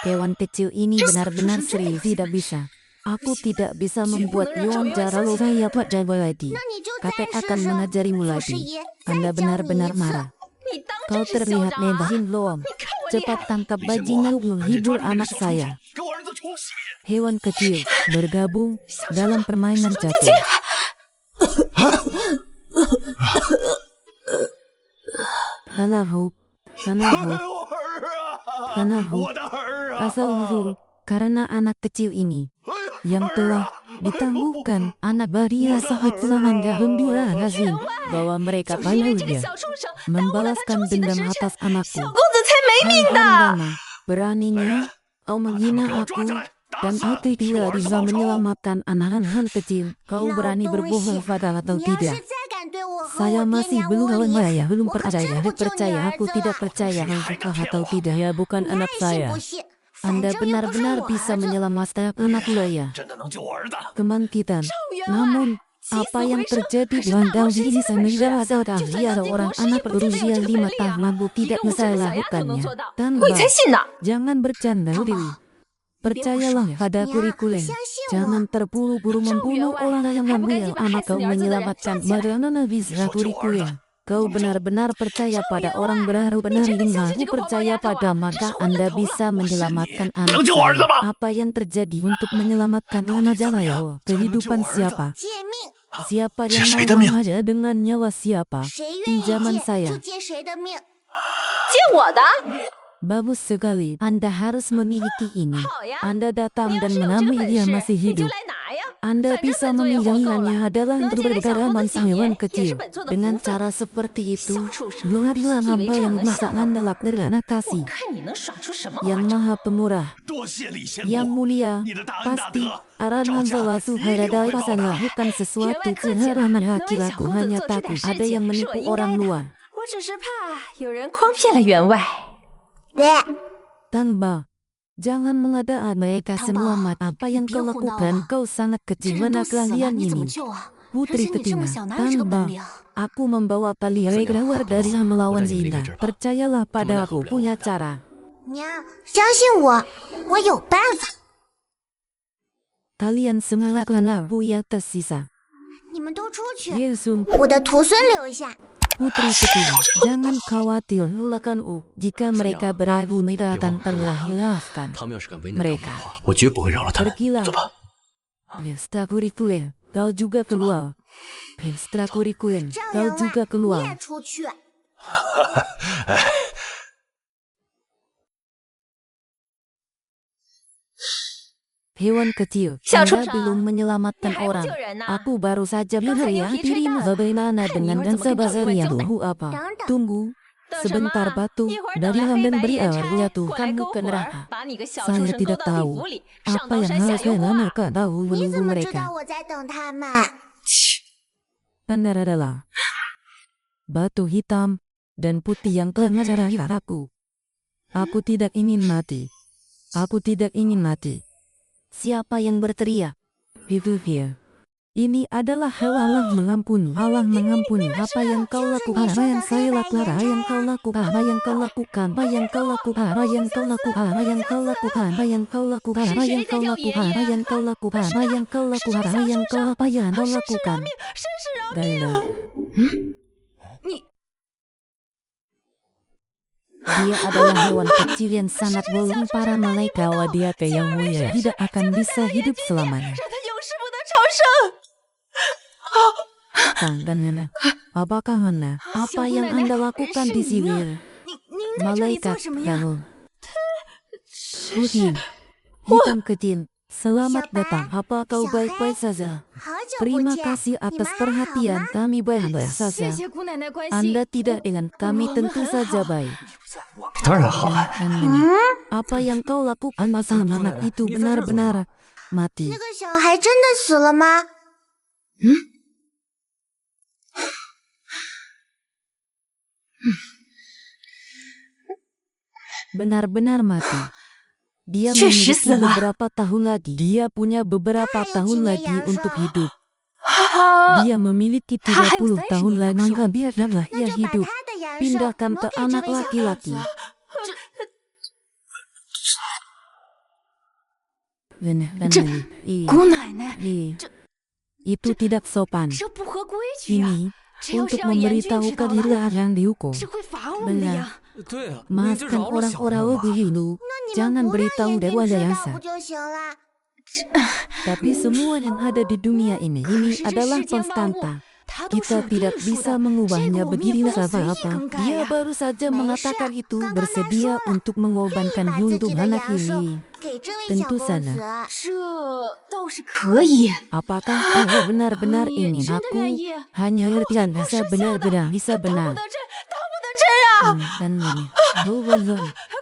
Hewan kecil ini benar-benar serius tidak bisa. Aku tidak bisa membuat Yuan Jaralo saya Jawa lagi. 那你就 Kakek 再 akan 试试， mengajarimu 祖师 lagi. 爷 Anda 再教你一 benar-benar 次。 marah. 你当 Kau 真是嚣 terlihat 张啊！ nebahin loam. 你看我厉 Cepat 害！ tangkap 李建 bajingan 国，赶紧 menghibur 抓住那个 anak 小畜 saya. 生，给我儿子出血！ Hewan kecil bergabung dalam permainan catur. Hanahu, 哎 hanahu, 我儿啊， hanahu. 我的儿啊！ Asal usul karena anak kecil ini 哎呀， yang 儿 telah 啊 ditangguhkan anak baria saat serangan gembira Hazin bawa mereka 就是因为这个 dia 小畜生耽误了他 membalaskan 出席的 dendam 时辰， atas anakku. 小公子才没命 Hai 的。 Handana, beraninya kau 把他们 menghina 给我抓 aku 起来，打 dan 死， kau 替 tidak 我儿子 bisa 报仇！ menyelamatkan anak-anak kecil. Kau 老 berani 东 berbohong 西， pada atau 你要是 tidak? 再敢对我和 Saya 我爹 masih 娘 belum 无礼， belum 我可 percaya, 真不救你 percaya 儿 aku 子 tidak 了。 percaya Hai, engkau hai, atau hai, tidak ya bukan 你 anak 爱信 saya. 不信，反 Anda 正又不是 benar-benar 我 bisa 儿子。 menyelamatkan anak saya. 真的能救我儿子？ Kebangkitan. 员外 Namun, 起死 apa 回 yang 生 terjadi 可是 dengan 大国神 Daudi 仙的本事 semenjak 啊！ ada 就算 dia 当帝 seorang 国师也 anak 不见得有 berusia 这个 5 本领 tahun 啊！ mampu 一 tidak 个5岁 bisa 的小丫头能 melakukannya. 做到， Dan 我才信呢！ jangan bercanda, Dewi. Percayalah pada 娘， kurikulum. 相信 Jangan 我。 terburu-buru 赵员 membunuh 外 orang yang 还不赶 mengambil 紧把 anak 害死 kau 你儿子的人 menyelamatkan 抓起来！ bagaimana bisa Besok kurikulum. juara. Kau benar-benar percaya pada orang benar-benar Ni ingin jangan aku sampai percaya juga bawa pada丫头啊， maka 这是我的 Anda 头了。 bisa menyelamatkan Nang anak jual saya. apa? Apa yang terjadi untuk menyelamatkan anak Jalaya? Kehidupan siapa? 借命， Siapa 借 yang 谁 mau 的命？ mengajar dengan nyawa siapa? 谁愿意 Pinjaman 借 saya. 就借谁的命。借我的？ Bagus sekali. Anda harus memiliki ini. 好呀， Anda 你 datang 要 dan 是有这个 menemui 本 dia 事， masih 你就 hidup. 来拿呀！ Anda 反正 bisa 本座也活够 meminjamkannya 了， adalah 能 untuk 借给小 berbicara 公子 bangsa 几 hewan 年也是 kecil. 本座的 Dengan 福分。 cara seperti itu, 小畜生， luarlah 以为 hamba 这样 yang 能吓到 masakan 我？ delak derana 我 kasih. 看你能耍出什么花 Yang 招！ maha pemurah, 多谢李仙 yang 姑， mulia, 你的大恩大 pasti 德， arahan 赵家 suatu 一定 hadai 会报 pasan 答。 lakukan sesuatu Yuan kerja, keharaman能为 laki-laku 小公子 hanya 做这点 takut 事 ada 情 yang 是 menipu 我应该 orang 的。 luar. 我只是怕有人诓骗了员外。对。 Tanba, Jangan mengada mereka semua mat. Apa yang kau lakukan? Kau sangat kecil. Mana kalian ini? Putri Ketina, Tanba, aku membawa kalian keluar dari melawan Zinda. Percayalah pada aku punya cara. 娘，相信我，我有办法。 Kalian semangatlah, Bu yang tersisa. 你们都出去， Yesus, 我的徒孙留下。 Putri Ketina, jangan khawatir, lakukan jika mereka berabu mereka akan telah hilangkan 他们要是敢为难 mereka. 我绝不会饶了他们。 Pergilah. 走吧。 Extracurricular, kau juga keluar. Extracurricular, 赵 kau 员外， juga 你 keluar. 也出去。 Hewan kecil, Xiao Anda Chusha, belum menyelamatkan ni hai orang. bujur ren na. Aku baru saja Yang melihat saya dirimu cerita. bagaimana Kan dengan ni dansa orang bazar怎么 yang 这么 dulu apa. Tanda. Tunggu, 等什么 sebentar batu 一会儿 dari 等来黑 dan 白 beri 夜 air 差 jatuh 过来 kamu 篝 ke 火儿 neraka. 把你个小畜 Saya 生勾 tidak 到地 tahu 府里，上 apa 刀 yang 山 harus 下油 mereka 锅。 tahu 你 menunggu 怎么知 mereka. 道我在等他们？ Benar adalah batu hitam dan putih yang telah mengajarai aku. Aku tidak ingin mati. Aku tidak ingin mati. Siapa yang berteriak? Vivir. Ini adalah hal Allah mengampuni. Allah mengampuni. Apa yang kau lakukan? Apa yang saya lakukan? Apa yang kau lakukan? Apa yang kau lakukan? Apa yang kau lakukan? Apa yang kau lakukan? Apa yang kau lakukan? Apa yang kau lakukan? Apa yang kau lakukan? Apa yang kau lakukan? Apa yang kau lakukan? Apa yang kau lakukan? 绅士饶命！ Dahil 你 dia adalah hewan kecil yang sangat bohong. Para malaikat dia yang mulia tidak akan bisa hidup selamanya. 让他永世不得超生。 Kang dan Nana, apakah Nana? Apa yang Anda lakukan di sini? 您在这里做 Malaikat 什么呀？ kamu. Putih, hitam kecil. Selamat datang. Apa kau baik-baik saja? 好久不 Terima 见， kasih 你们 atas 还好 perhatian 吗？ kami baik-baik 谢 saja. 谢姑奶奶关心。 Anda tidak dengan kami tentu saja baik. 当然好。 Dan Nana, apa yang kau lakukan masalah anak itu benar-benar mati. 那个小孩真的死了吗？ Benar-benar mati. Dia 确实 memiliki 死了。 beberapa tahun lagi. Dia punya beberapa tahun lagi untuk hidup. 啊， Dia memiliki 他还有 30 30 tahun年 lagi. 寿。 Maka biarlah 那 ia 就把 hidup. 他的阳寿 Pindahkan 挪 ke 给这 anak 位小孩子 laki-laki. Benar, dan ini. 姑奶奶， Itu tidak sopan. 这不合规矩呀！ Ini 这要是 untuk 让严君知 memberitahu 道了， kalian yang dihukum. 是会罚我们的呀。 对啊， Maafkan orang-orang begitu. 那你们 Jangan 不让 beritahu 严君 dewa 知 yang 道 sah. 不就行了？ Tapi semua yang ada di dunia ini 可是这 adalah 世间万物 konstanta. 它都是 Kita 有 tidak 定数 bisa 的，这 mengubahnya 个我们也 begini 不能随意 apa-apa. 更改 Dia 呀。 baru saja Mesya, mengatakan itu Kang Kang bersedia Nasrullah. untuk mengorbankan 把自己 hidup 的 anak 阳寿 ini. 给这位小 Tentu 公 saja. 子。这倒是可以。 Apakah kau benar-benar 你 ingin 真的 aku 愿意？ hanya ngertian 我 rasa 是笑的， benar-benar bisa 当不 benar? 得真，当不得真啊！ Dan ini, Tuhan,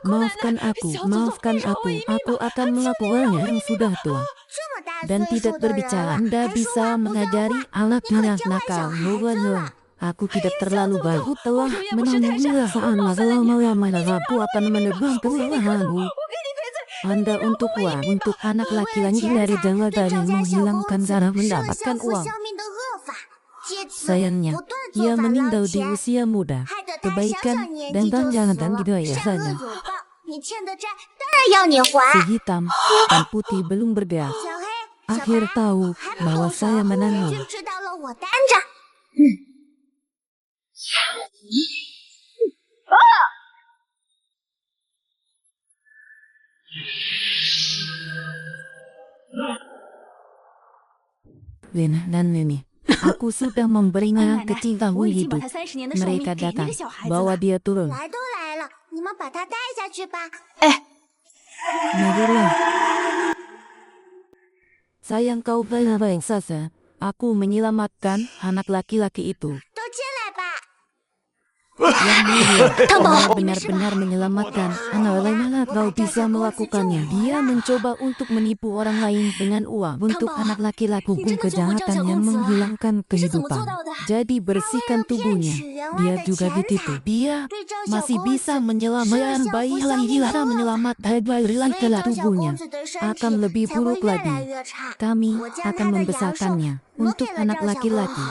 maafkan aku, maafkan aku. Aku akan melakukannya yang sudah tua. 这么大 Dan 岁数 tidak 的人 berbicara. 了， Anda 还说 bisa 话不算 mengajari 话， anak 你可 yang 教坏小 nakal. 孩子 Tuhan, 了。 aku tidak terlalu baik. Aku telah 我永远不是泰山， menanggung 我 perasaan 老在那里， selama-lamanya. Aku akan menebang kesalahanmu. 我给你赔罪。 Anda untuk uang, untuk anak 为了 laki-laki 钱 dari 财 Jawa 对 dari 赵家小公 menghilangkan 子 cara 施了 mendapatkan 相夫 uang. 相命的恶法，借此 Sayangnya, 不断 ia 做法 meninggal 捞 di 钱， usia muda. 害得他小 Kebaikan 小年 dan 纪就死 tanjangan dan 了。 gitu ya 善恶 saja. 有报，你欠的债当然要你还。 Si hitam dan putih belum bergerak. 小黑，小 Akhir 白， tahu 还不 bahwa 动手， saya 严 menanggung. 君知道了，我担着。 Lena dan Mimi, aku sudah memberi 奶 yang 奶， kecil 我 tahun 已经把 hidup. 他30年的寿命 Mereka 给那 datang, 个小孩子 bawa 了。 dia turun. 来都来了，你们把他带下去吧。 Marilah. Sayang kau baik-baik saja. Aku menyelamatkan anak laki-laki itu. 都进来吧。Yang mulia, Ana benar-benar menyelamatkan Ana. Bagaimana kau bisa melakukannya? Dia mencoba untuk menipu orang lain dengan uang untuk anak laki-laki. Hukum kejahatan yang menghilangkan kehidupan. Jadi bersihkan tubuhnya. Dia juga ditipu. Dia masih bisa menyelamatkan bayi lagi. Dia menyelamatkan bayi lagi. Tubuhnya akan lebih buruk lagi. Kami akan membesarkannya untuk anak laki-laki.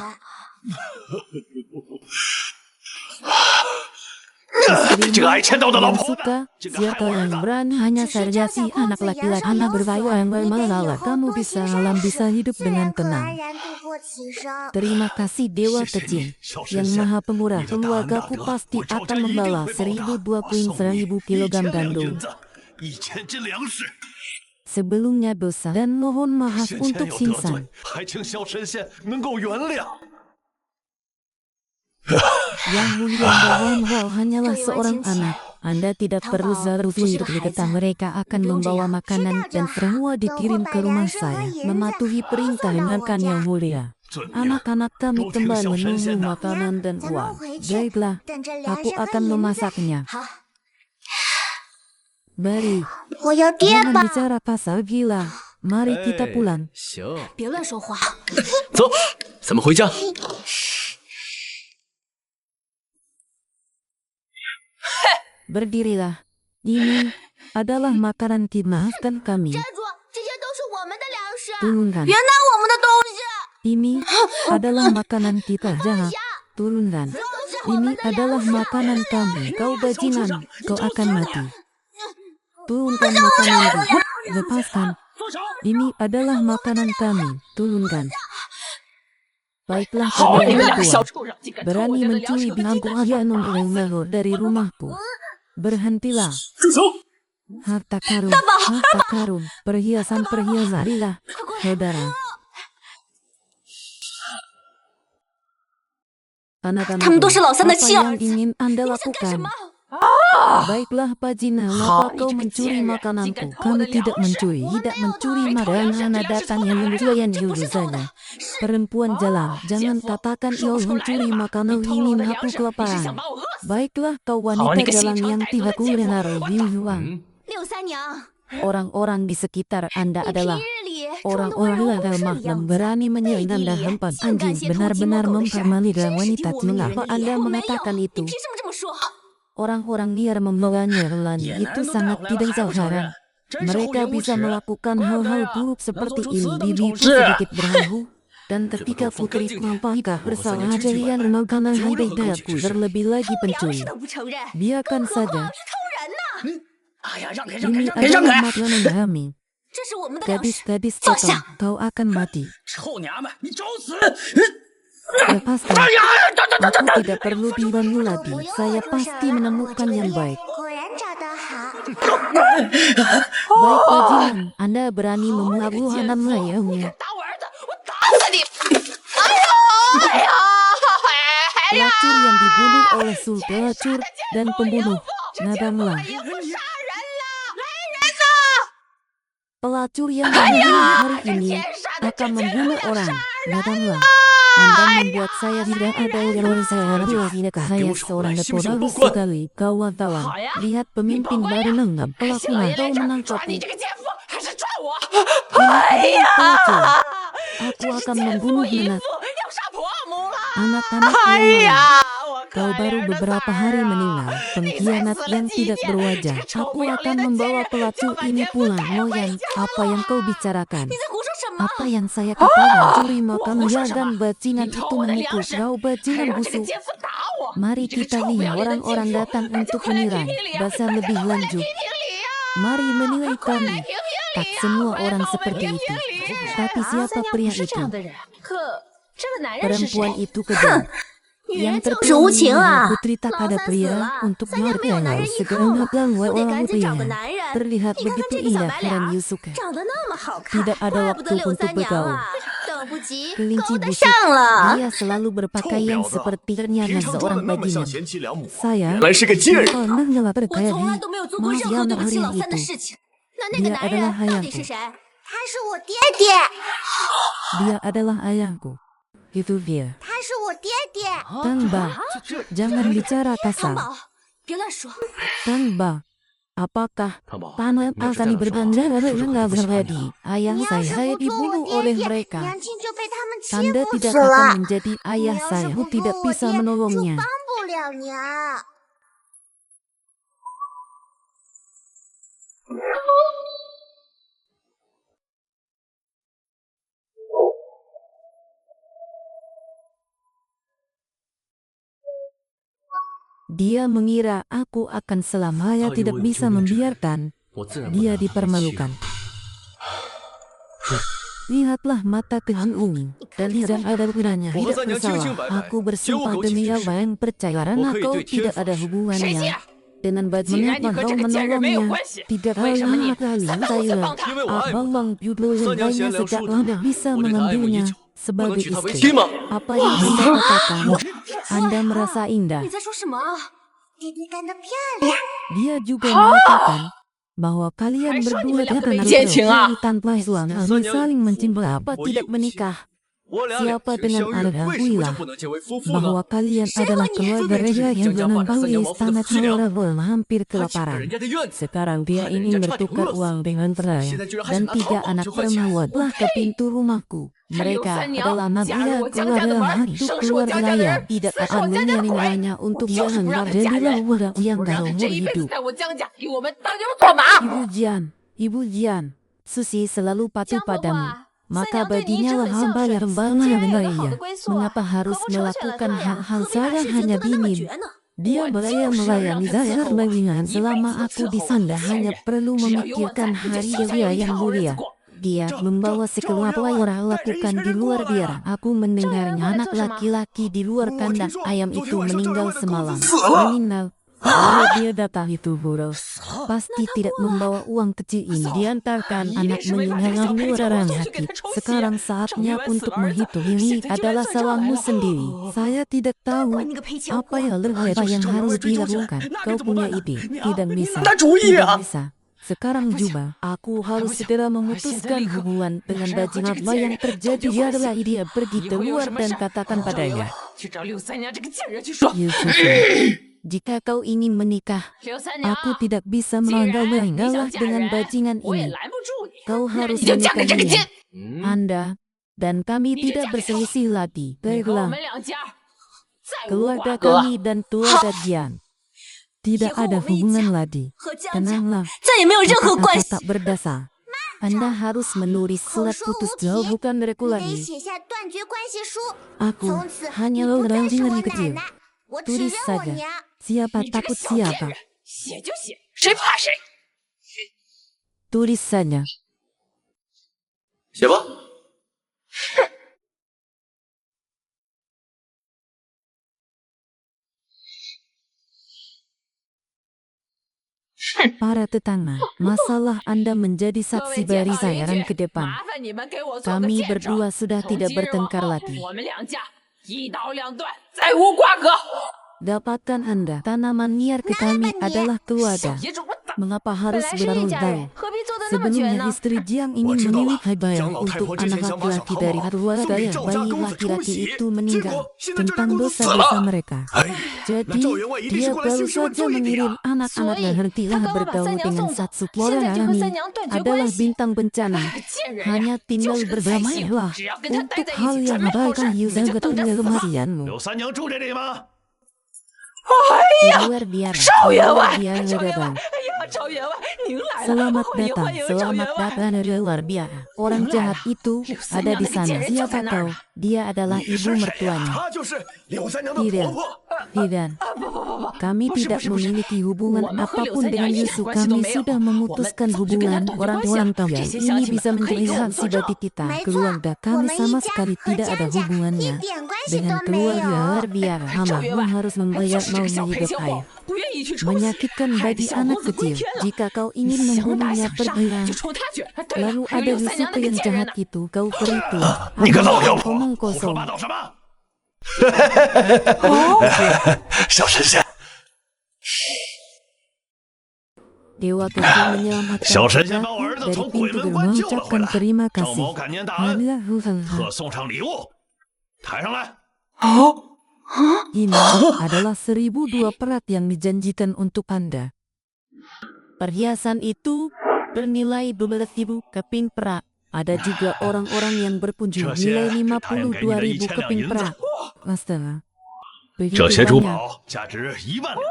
Yang suka, siapa yang berani hanya saja si anak laki-laki. Anak berbayu yang bermasalah. Kamu bisa hidup dengan tenang. Terima kasih Dewa Kecil yang Maha Pemurah. Keluargaku pasti akan membawa 1000 kilogram gandum. Sebelumnya dosa dan mohon maaf untuk Sinsan. Yang mulia bahwa hanyalah seorang anak. Anda tidak perlu zarufir berkata mereka akan membawa makanan dan semua dikirim ke rumah saya. Mematuhi perintah makan yang mulia. Anak-anak kami kembali menunggu makanan dan uang. Baiklah, aku akan memasaknya. Mari, jangan bicara pasal gila. Mari kita pulang. 别乱说话。走，咱们回家。 Berdirilah. Ini adalah makanan dimaafkan kami. 站住！这些都是我们的粮食， Turunkan. 别拿我们的东西。 Ini adalah makanan kita. Jangan. Turunkan. Ini adalah makanan kami. Kau bajingan. Kau akan mati. Turunkan makananku. Lepaskan. Ini adalah makanan kami. Turunkan. Baiklah kalian berdua. Berani mencuri bangku ayah dari rumahku. Berhentilah. Harta karun, perhiasan, marilah, saudara. Anak-anak, apa yang ingin Anda lakukan? Baiklah Pajina, mengapa kau mencuri makananku? Kami tidak mencuri makanan. Anak datang yang mencuri saja. Perempuan jalan, jangan katakan ia mencuri makanan ini aku kelaparan. Baiklah kau wanita jalan yang tidak kuliner Yuang. 63娘， Orang-orang di sekitar Anda adalah 平日里 orang-orang lemah yang berani menyerang Anda hempas anjing. Benar-benar mempermalukan wanita. Mengapa Anda mengatakan itu? 凭什么这么说？ Orang-orang liar membawanya lelaki itu sangat tidak heran. Mereka bisa melakukan hal-hal buruk seperti ini. Bibiku sedikit berharu. Dan ketika putri Mampahika bersalah jadian makanan hidayahku terlebih lagi pencuri. 都不承认， Biarkan saja. 偷人呢！ Ini adalah makanan kami. 这是我们的粮食， Gadis-gadis kotor, kau akan mati. 臭娘们，你找死！ Lepaskan. Aku tidak perlu dibantu lagi. Saya pasti menemukan yang baik. 果然找得好。 Baik Pajinan, Anda berani memelabuh anak ayahnya. 打我儿子，我打死你！哎呀！ Pelacur yang dibunuh oleh pelacur dan pembunuh. Nadanglah. 也不杀人了，来人！ Pelacur yang membunuh hari ini akan membunuh orang. Nadanglah. Anda membuat saya tidak ada yang saya seorang lepodalu sekali. Kawan-kawan, lihat pemimpin baru nenggap pelaku atau menangkapku. 你这个奸妇，还是抓我！ Ini adalah pelacur. Aku akan membunuh anak. 要杀婆母了！ Anak-anak yang kau baru beberapa hari meninggal. Pengkhianat yang tidak berwajah. Aku akan membawa pelacur ini pulang. Moyan, apa yang kau bicarakan? 你在胡说什么？ Apa yang saya katakan? Curi makan dan bajingan itu menipu. Kau bajingan 让这个 busuk. 奸妇打我！ Mari kita lihat orang-orang datang untuk menilai. Bahasa lebih lanjut. 评理呀！ Mari menilai kami. 评评理！ Tak semua orang seperti itu. Tapi siapa pria 是这 itu? 样的人，可这个男人是谁？ Perempuan itu kejam. 女 Yang 人就是无情啊！ putri tak 老 ada 三死 pria 了， untuk 咱家没有男人依靠 segala 了， dan 我得 orang 赶紧找个 pria. 男人。 Terlihat 你看看 begitu 这个小 indah 白 dan 脸， Yusuke. 长得那么好看， Tidak ada 怪不 waktu 得柳 untuk 三娘 bergaul. 啊，等不及 Kelinci 勾搭 busuk. 上了。 Dia selalu berpakaian seperti ternyata 平常装 seorang 的那么像 bajingan. 贤妻良母， Saya 原来是个贱人。 pernah 我 berkaya 从来都没有做过 Maaf 任 ya 何对不 hari 起老三的 itu. 事情。那个 Dia 男人 adalah 到底 ayahku. 是谁？他是我爹爹， Dia adalah ayahku. Itu dia. 他是我爹点。 Tangba, jangan bicara 汤 kasar. 宝，别乱说。 Tangba, apakah 汤宝， Paman 你要是再 akan 乱说话， berbanding 我 dengan 就会不喜欢 terjadi? 你。 Ayah 你要 saya 是 saya 不做 dibunuh 我 oleh 爹爹， mereka. 娘亲就被他们欺 Tanda 负 tidak 死了。 akan menjadi 你 ayah 要是 saya, 不 aku tidak 做我 bisa 爹，就 menolongnya. 帮不了娘。 Dia mengira aku akan selamanya tidak bisa membiarkan 我自然不 dia 能让他被欺 dipermalukan. Lihatlah mata Tuhan Umi, dan tidak ada kiranya tidak bersalah. Aku bersumpah demi Allah yang percaya karena kau tidak ada hubungannya dengan bagaimana kau menolongnya. Tidak hal yang kali saya, abang bang Yudlo yang lainnya sejak lama bisa mengambilnya sebagai istri. Apa yang Anda katakan? Anda merasa indah. 你在说什么啊？ 爹爹干得漂亮。 Dia juga mengatakan bahwa kalian berdua akan harus tanpa suami saling mencinta apa tidak menikah. 我俩两 Siapa 情 dengan 相悦， Anda 为什么就 akuilah 不能结为夫妇呢？ bahwa kalian adalah keluarga raja yang menempati istana Chandra hampir 他抢了 kelaparan. 人家的院子， Sekarang dia ingin bertukar uang dengan teraya dan 3 anak perempuan telah ke pintu rumahku. Mereka adalah manusia keluarga itu keluar raya tidak akan menyanyinya untuk dianggap jadilah budak yang gak umur 这一辈子 hidup. 在我江家给我们当牛做马。 Ibu Jian, Susi selalu patuh 江伯 padamu. 话， Maka 三娘对您 baginya 是 lah 很 hamba 孝 yang 顺， berbana 既然 dengan 有个好 ia. 的归宿啊， Mengapa 可 harus 不成全了 melakukan 他呀， hal-hal 何必把 saya 事情 hanya 做得那么 minim? 绝呢？ Dia 我 beraya 就是要让 melayani 他 saya 伺候我， dengan 一辈 selama 子 aku 伺 di 候我 sana 的亲 hanya 人。 perlu 只要有我 memikirkan 在，不就 hari 小家 dia 有一 yang 好日子 mulia. 过？ Dia membawa sekelompok orang lakukan di luar biara. Aku mendengarnya anak laki-laki di luar kandang ayam itu meninggal semalam. Meninggal. Kalau dia datang itu boros, pasti tidak membawa uang kecil ini. Diantarkan anak meninggal orang sakit. Sekarang saatnya untuk menghitung ini adalah salahmu sendiri. Saya tidak tahu 怪你个赔钱 apa 货！ yang harus dilakukan. Kau punya ide? Tidak bisa. 拿主意 Tidak 啊！ bisa. Sekarang juga, aku harus segera memutuskan hubungan dengan bajingan apa yang terjadi. Dia adalah dia pergi keluar dan katakan 赵员外 padanya. 去找刘三娘这个贱人去说。 Jika kau ingin menikah, 刘三娘， aku tidak bisa 既 melanggar 然你 meninggallah 想嫁 dengan 人， bajingan 我也 ini. 拦不住你。 Kau 那 harus 你就嫁给这个贱， menikahinya. Anda dan kami tidak berselisih lagi. 你和我 Baiklah, 们两家再无 keluarga 瓜葛。 kami dan keluarga Jian tidak ada hubungan lagi. 和江家 Tenanglah. 再也没有任何关 Kata-kata 系。 tak berdasar. Anda harus menulis surat putus jauh bukan dariku 你得 lagi. 写下断绝关系书。 Aku 从此 hanya 你不 orang 再是我 dari 奶 kecil. 奶，我只认 Tulis 我 saja. 娘。 Siapa 你这个 takut 小贱 siapa? 人，写就写，谁怕谁？ Tulis saja. 写吧。 Para tetangga, masalah Anda menjadi 各 saksi 位街 bari 坊 saya 邻 dan ke 居， depan. 麻烦你们给我做个 Kami 见证。 berdua sudah 从 tidak 今日往 bertengkar 后， lagi. 我们两家一刀两断，再无瓜葛。 Dapatkan Anda tanaman liar ke kami adalah 小 keluarga. 野种，我打！ Mengapa 本 harus 来是一家 berlarut-larut? 人，何必做的那么绝 Sebelumnya 呢？ istri Jiang 我 ingin 知道了。 memilih hadiah 姜老太 untuk 婆之前 anak 想把小 laki-laki 唐 dari 宝 keluarga 送给 yang 赵家 bayi 公子出 laki-laki 席， itu 结 meninggal 果现在这 tentang 个公子 dosa 死 dosa 了。 mereka. 哎，那 Jadi 赵员外一定是 dia 过来 baru 兴师问 saja 罪的 mengirim 呀。 anak-anak dan 他 hentilah 刚刚把 bergaul 三娘 dengan 送走， satu 现 keluarga 在就和 ini 三娘断绝 adalah 关系。 bintang bencana. 这个贱人 Hanya 呀，就 tinggal 是个财 berdamailah 星，只要跟他待 untuk 在一 hal 起， yang 准没好 abaikan 事，你 Yuzaga 就等着死吧。 kematianmu. 刘三娘住这里吗？ Luar biara, 赵员 luar 外， biara 赵员外， datang. 哎呀，赵员外，您来了， Selamat 欢迎 datang, 欢迎赵 selamat 员外。 datang dari luar biara. Orang jahat itu ada di sana. Siapa tahu dia adalah 你 ibu 是谁呀？ mertuanya. 她就是柳三娘的婆 Tidak, 婆。 tidak. 不不不不， Kami tidak memiliki hubungan 我们和柳 apapun 三娘 dengan 一点 Yusuf. 关系都 Kami 没有。 sudah 我们 memutuskan 早就跟他 hubungan 断绝关系 orang-orang 了。 kaya. 这些乡 Ini 亲 bisa 们可以 menjadi 给我们 saksi 作证。 bagi kita. 没错， Keluarga 我 kami 们 sama 一家 sekali 和 tidak 江 ada 家一 hubungannya 点关系 dengan 都没 keluarga 有。 luar biara. 赵 Mama 员外 harus 就 membayar 是这个 mau 小赔 hidup 钱货 ayah. 不愿意去受洗， Menyakitkan 害得 bagi 小 anak 公子归 kecil. 天了。 Jika kau 你 ingin 想打 membunuhnya 想杀 pergilah. 就冲他去。对了， Lalu 还有 ada 刘三 Yusuf 娘那个 yang 贱人 jahat 呢。 itu. Kau beritu. 你个老妖 Omong 婆，胡说 kosong. 八道什么？小神仙， Dewa kecil menyelamatkan 小神仙 kita 把我儿子 dari 从鬼 pintu 门 gerbang 关救了回 mengucapkan 来。 terima 赵 kasih. 某感念大恩， Allahu 特送上礼物，抬上来。Ini adalah 1002 perak yang dijanjikan untuk Anda. Perhiasan itu bernilai 12.000 keping perak. Ada juga orang-orang yang berkunjung nilai 52.000 keping perak. Astaga. Begitu 这些珠 banyak. 宝价值1万两，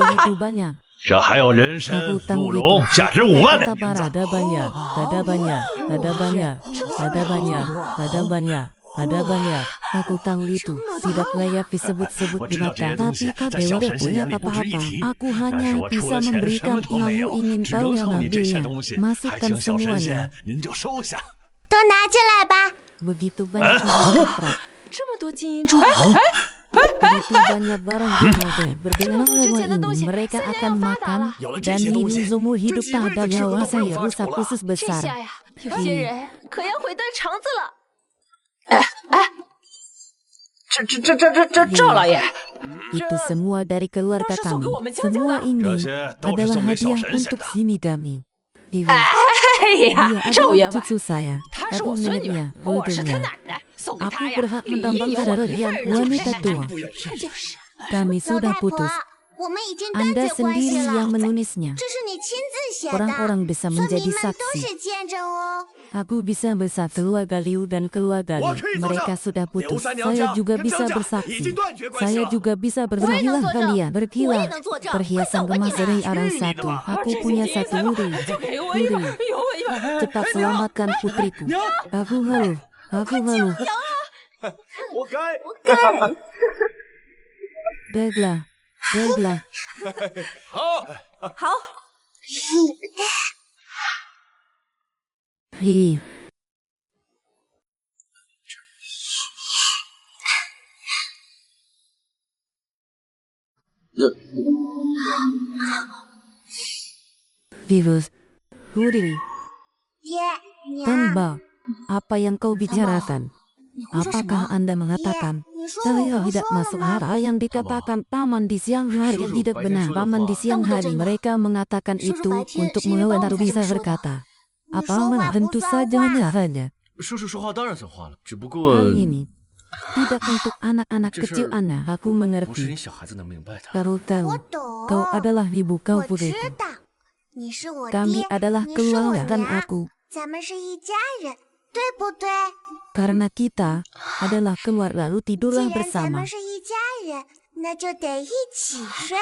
Begitu banyak. 这还有人参、 Aku 鹿 tahu 茸，价值5万两 Kata 银 para 子。 ada banyak, ada banyak, ada banyak, ada banyak, ada banyak, ada banyak. Aku tahu itu tidak layak disebut-sebut di mata, tapi KBW punya apa-apa. Aku hanya bisa memberikan ilmu ingin tahu yang ambilnya. Masukkan 还请小神 semuanya. 仙您就收下。 都拿进来吧。 Begitu banyak perak, 这么多金银珠宝， begitu banyak barang berharga bergerak ini mereka akan makan dan hidup seumur hidup tak ada nyawa saya rusak usus 这 besar. 下呀，有些人可要毁断肠子了。赵老爷， Itu semua dari keluarga kami. Semua ini 这些都是 adalah 送给小 hadiah 神仙 untuk 的。 sini kami. Ibu, 哎 dia 呀，赵爷 adalah cucu saya. 她是 Aku 我孙女 melihatnya, 儿，我是她 bodohnya. 奶奶，送给 Aku 她呀， berhak 理 menambah 应有我 kedaulatan 一份儿就 wanita 是。 tua. 这就是。 Kami 老 sudah 太婆 putus.，我们已经断 Anda 绝关系 sendiri 了 yang。menulisnya. 这是你亲自写的， Orang-orang bisa 村民 menjadi 们都 saksi. 是见证哦。 Aku bisa bersatu keluarga Liu dan keluarga Liu. Mereka sudah putus. Saya juga bisa bersaksi. Saya juga bisa berbilang kalian berkilah. Perhiasan emas dari arang satu. Aku punya satu Yuri. Cepat selamatkan putriku. Aku malu. Aku malu. 活该！ Baiklah. Baiklah. 好， Hi. Virus. Huri. 爹，娘， Tanba. Apa yang kau bicarakan? Apakah Anda mengatakan 你说 saya 我胡 tidak 说了 masuk 吗？ akal yang dikatakan paman di siang hari tidak benar. Paman di siang hari mereka mengatakan itu untuk melawan Naru bisa berkata. Apa mana tentu saja hanya 叔叔说话当然算话了，只不过 hal ini tidak untuk anak-anak Itu kecil sir- Anda. Aku 不是你 mengerti. 小孩子能明白的。 Kau tahu 我懂， kau adalah ibu kau 我知 putriku. 道，你是我 Kami 爹， adalah 你是我 keluarga dan 娘， aku. 咱们是一家人，对不对？ Karena kita adalah keluarga lalu 既 tidurlah 然咱 bersama. 们是一家人，那就得一起睡。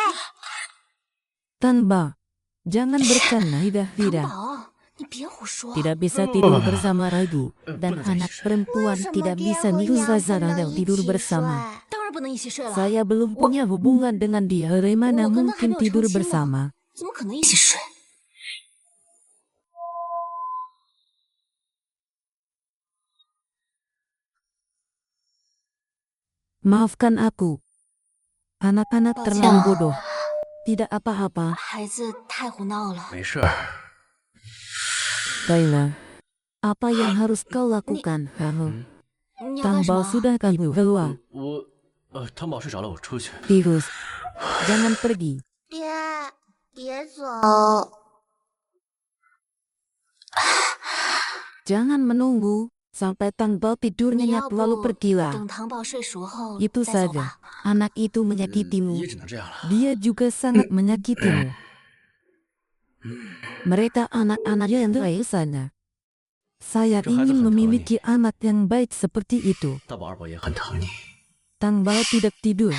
Tanba. Jangan bercanda, tidak, 糖 tidak. 宝，你别胡说。 Tidak bisa tidur bersama ragu. Dan anak perempuan 为什么 tidak 爹 bisa 和 niru 娘不 Zaza 能 dan 一 tidur 起 bersama. 睡？ 当然不能一起睡了， Saya belum punya hubungan dengan dia. Bagaimana 我跟他还 mungkin 没有 tidur 成亲呢， bersama? 怎么可能一起睡？ Maafkan aku. Anak-anak terlalu bodoh. Tidak apa-apa. 孩子太胡闹了。没事儿， Baiklah. Apa yang harus kau lakukan, kamu? 你要干什 Tambal 么？ sudah kamu keluar. 汤宝睡着了，我出去。 Virus. Jangan pergi. 爹，别走。 Jangan menunggu sampai Tangbal tidur 你 nyenyak 要 lalu 不 pergilah. 等糖宝睡熟后 Itu 再走 saja. 吧。 Anak itu menyakitimu. 也只能这样了。 Dia juga sangat menyakitimu. Mereka anak-anak yang baik sana. Saya Itu hal ingin itu memiliki anak yang baik seperti itu. 大宝、二宝也很疼你。 Tangbal tidak tidur.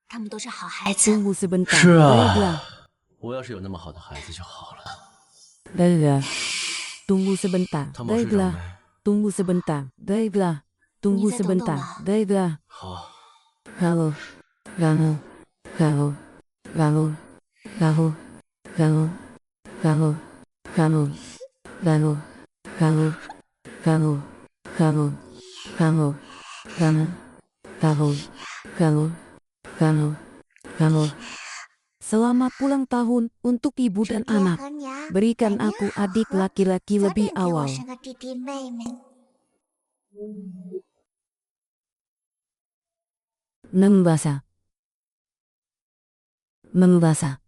他们都是好孩子。 Tunggu sebentar. 是啊 Baiklah. 我要是有那么好的孩子就好了。 Baiklah. Tunggu sebentar. 汤宝睡着 Baiklah. 没？ Tunggu sebentar. Baiklah. Tunggu 你再等等 sebentar. 吧。 Baiklah. 好， Lalu. Lalu. Lalu. Lalu. Lalu. Lalu. Lalu. Lalu. Lalu. Lalu. Lalu. Lalu. Lalu. Lalu. Lalu. Lalu. Lalu. Lalu. Selamat ulang tahun untuk ibu 祝 dan 爹 anak. 和娘 Berikan 百年 aku 好 adik 合 laki-laki 早 lebih 点给我 awal. 生个弟弟妹妹。 Membasa. Membasa.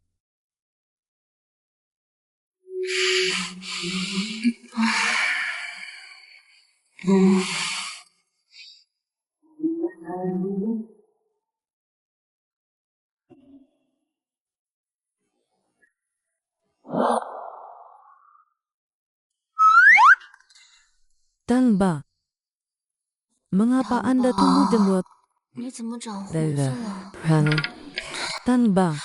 Mbak, mengapa Anda tumbuh jenggot? 你怎么长胡子 Dada, 了？ Halo, Tan Mbak.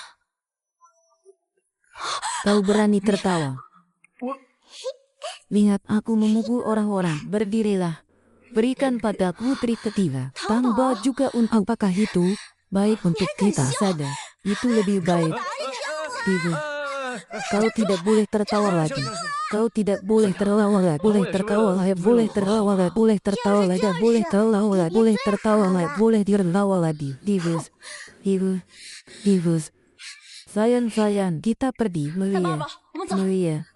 Kau berani tertawa? Lihat aku memukul orang-orang. Berdirilah. Berikan pada putri ketiga. Tambah juga untuk apakah itu baik untuk kita saja. Itu lebih baik. Tidak. Kau tidak boleh tertawa lagi. Kau tidak boleh tertawa lagi. Boleh tertawa lagi. Boleh tertawa lagi. Boleh tertawa lagi. Boleh tertawa lagi. Boleh tertawa lagi. Boleh tertawa lagi. Divus. Divus. Divus. Sayang, kita pergi, Maria. Maria.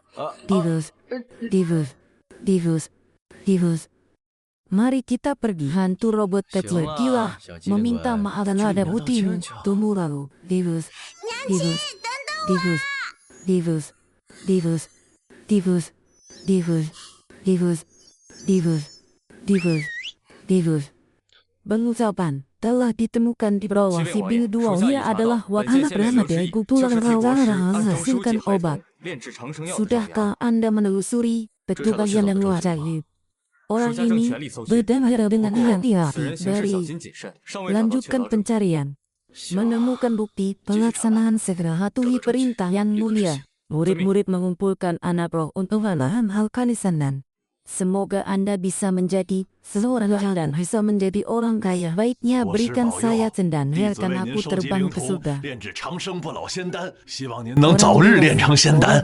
Divus. Divus. Divus. Divus. Mari kita pergi. Hantu robot kecil gila meminta maaf dan ada putihmu. Tunggu lalu. Divus. Divus. Divus. Divus. Divus. Divus. Divus. Divus. Divus. Divus. Divus. Pengucapan telah ditemukan di bawah si Bing Duo. Dia adalah anak beranak dari tulang rawa menghasilkan obat. Sudahkah Anda menelusuri petugas yang wajib? Orang ini berdaya dengan hati-hati. Lanjutkan pencarian. Menemukan bukti pelaksanaan segera hatuhi perintah yang mulia. Murid-murid mengumpulkan anak roh untuk hal kanisanan. Semoga Anda bisa menjadi seseorang dan bisa menjadi orang kaya. Baiknya berikan saya cendan, biarkan aku terbang ke surga.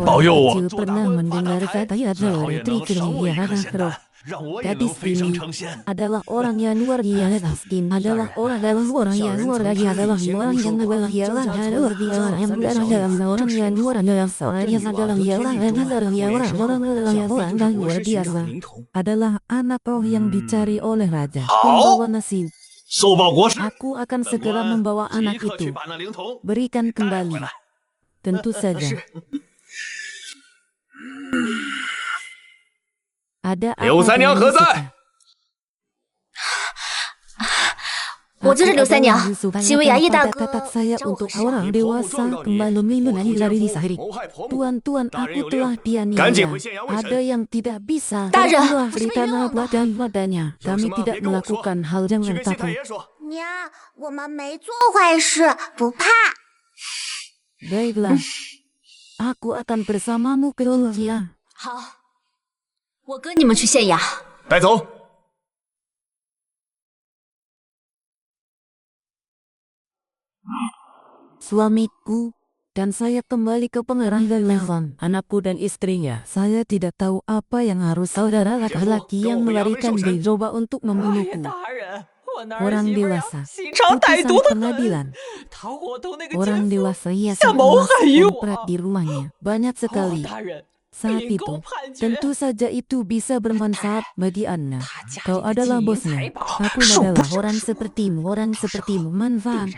Orang pernah mendengar kata dari roh. Gadis ini adalah orang yang luar biasa. Adalah orang yang luar biasa. Adalah orang yang luar biasa. Orang yang luar biasa. Adalah anak roh yang dicari oleh raja. Pembawa nasib. Aku akan segera membawa anak itu. Berikan kembali. Tentu saja. Ada apa 刘三娘何在？ 我就是刘三娘，西维牙医大哥 kata saya 叫我 untuk 是 orang dewasa kembali mengenai dari Sahiri. Tuan, aku telah dianiaya. Ada yang tidak bisa. Itulah cerita dan padanya. Kami tidak melakukan hal yang takut. 娘，我们没做坏事，不怕。 Baiklah, aku akan bersamamu ke Olivia. 好，我跟你们去县衙。带走。 Suamiku dan saya kembali ke pengarahan Levan, anakku dan istrinya. Saya tidak tahu apa yang harus saudara laki-laki yang melarikan diri coba untuk membunuhku. Orang dewasa, putusan pengadilan. Orang dewasa ia sangat berat di rumahnya. Banyak sekali. Saat itu, tentu saja itu bisa bermanfaat bagi Anda. Kau adalah bosnya. Aku adalah orang sepertimu, manfaat.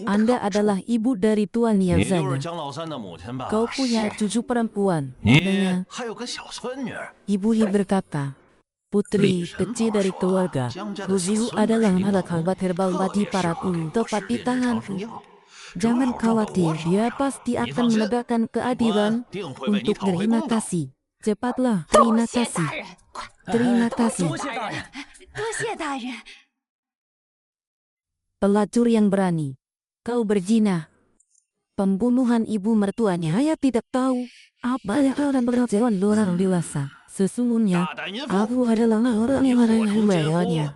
Anda adalah ibu dari Tuan Yang saja. Kau punya cucu perempuan. Adanya. Ibu berkata, putri kecil dari keluarga. Luziu adalah anak obat herbal bagi para guru tepat di tanganku. Jangan khawatir, dia pasti akan menegakkan keadilan. Untuk terima kasih. Cepatlah, terima kasih. Terima kasih. Pelacur yang berani. Kau berzina. Pembunuhan ibu mertuanya. Saya tidak tahu apa yang orang berjalan orang dewasa. Sesungguhnya, aku adalah orang yang membayarnya.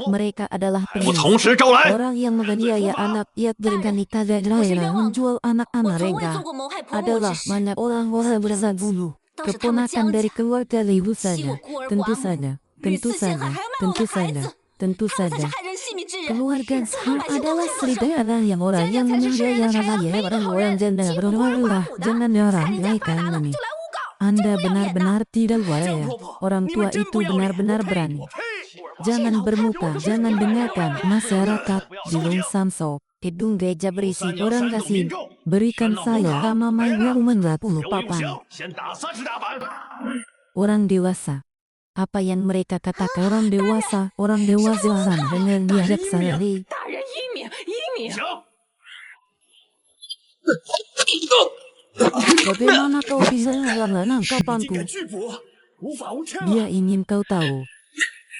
Mereka adalah penyusup. Orang yang menganiaya anak ia berganita dan menjual anak-anak mereka. Adalah banyak orang-orang berzabulu. Keponakan dari keluarga ibu saja. Tentu saja. Keluarga Sam adalah saudara yang orang yang menjaya orang janda berwarna. Jangan meremehkan ini. Anda benar-benar tidak waras. Orang tua itu benar-benar berani. Jangan bermuka, jangan dengarkan masyarakat di Long Samso. Gedung gereja berisi orang kasih. Berikan saya nama yang menggapul papan. Orang dewasa. Apa yang mereka katakan orang dewasa dengan bijaksana. Bagaimana kau bisa menangkapku? Dia ingin kau tahu.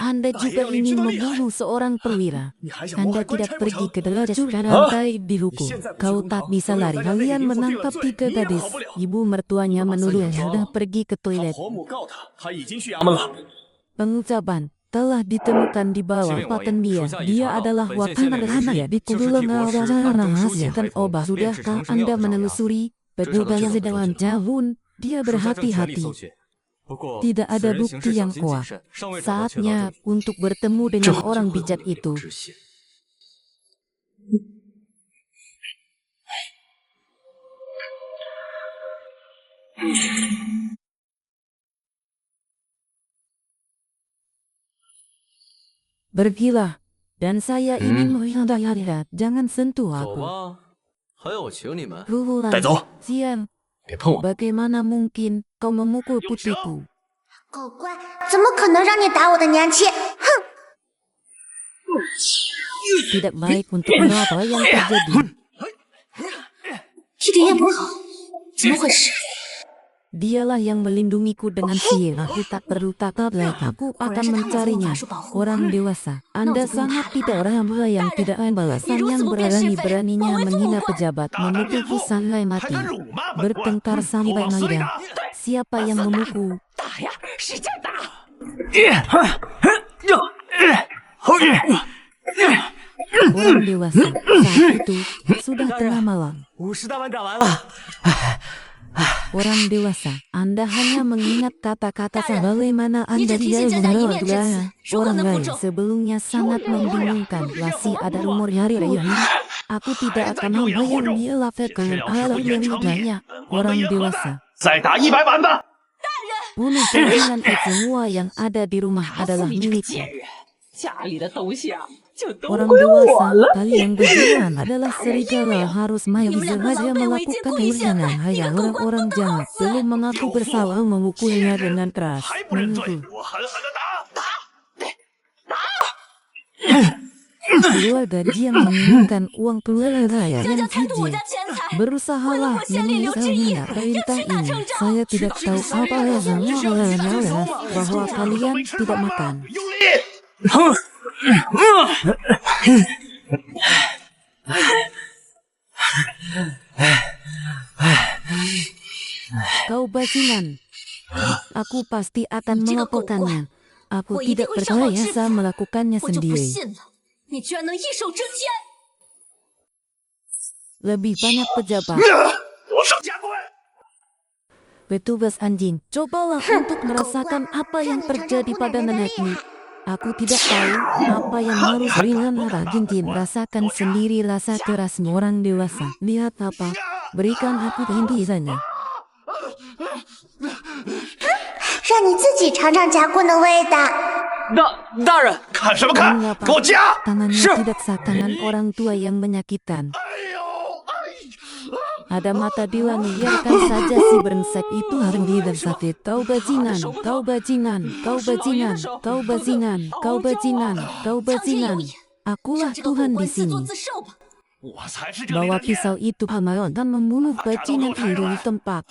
Anda juga ingin membunuh seorang perwira. Anda tidak pergi ke derajat rantai dihukum. Kau tak bisa lari. Kalian menangkap 3 gadis. Ibu mertuanya menuduh sudah pergi ke toilet. Pengucapan telah ditemukan di bawah paten dia. Dia adalah Wakanarana di Kudulangarahasia. Oba, sudahkah Anda menelusuri petugas yang sedang jahun? Dia berhati-hati. Tidak ada bukti yang kuat. Saatnya untuk bertemu dengan orang bijak itu. Pergilah, dan saya ingin melihat. Jangan sentuh aku. Ruhulan, sial. Bagaimana mungkin kau memukul putriku? 狗怪，怎么可能让你打我的娘亲？哼！ Tidak baik untuk apa yang terjadi. 一点也不好，怎么回事？ Dialah yang melindungiku dengan sihir. Aku tak perlu tatap lagi. Aku akan mencarinya. Orang dewasa. Anda sangat tidak ramah yang tidak ada balasan yang berani-beraninya menghina pejabat. Memukulku sampai mati. Bertengkar sampai mati. Siapa yang memukul? Orang dewasa. Saat itu sudah tengah malam. Orang dewasa, Anda hanya mengingat kata-kata sebagaimana Anda tidak benar. Orang lain sebelumnya sangat membingungkan. Masih ada rumor hari ini. Aku tidak akan membayar dia lakukan hal yang mudahnya. Orang dewasa. Bunuh permainan itu, semua yang ada di rumah adalah milikku. Orang dewasa, kalian berdua adalah serigala, harus main sengaja melakukan hujana. Hanya orang-orang jahat belum mengaku bersalah memukulnya dengan keras. Menunggu. Keluarga dia menginginkan uang keluarga yang jijik. Berusahalah menyelesaikan perintah ini. Saya tidak tahu apa yang bahwa kalian tidak makan. Kau bajingan. Aku pasti akan melaporkannya. Aku tidak percaya saya melakukannya sendiri. Lebih banyak pejabat. Petugas anjing, cobalah untuk merasakan apa yang terjadi pada nenekmu. Aku tidak tahu apa yang harus ringan rajin rasakan sendiri rasa keras orang dewasa. Lihat apa, berikan aku henti-hentinya. 让你自己尝尝夹棍的味道。大人，看什么看？给我夹！ Tangannya tidak tangan orang tua yang menyakitkan. Ada mata di langit, biarkan saja si brengsek itu harus dan sakit. Kau bajingan, kau bajingan, kau bajingan, kau bajingan, kau bajingan, kau bajingan. Akulah Tuhan di sini. Bawa pisau itu Hamal dan membunuh bajingan itu di tempat.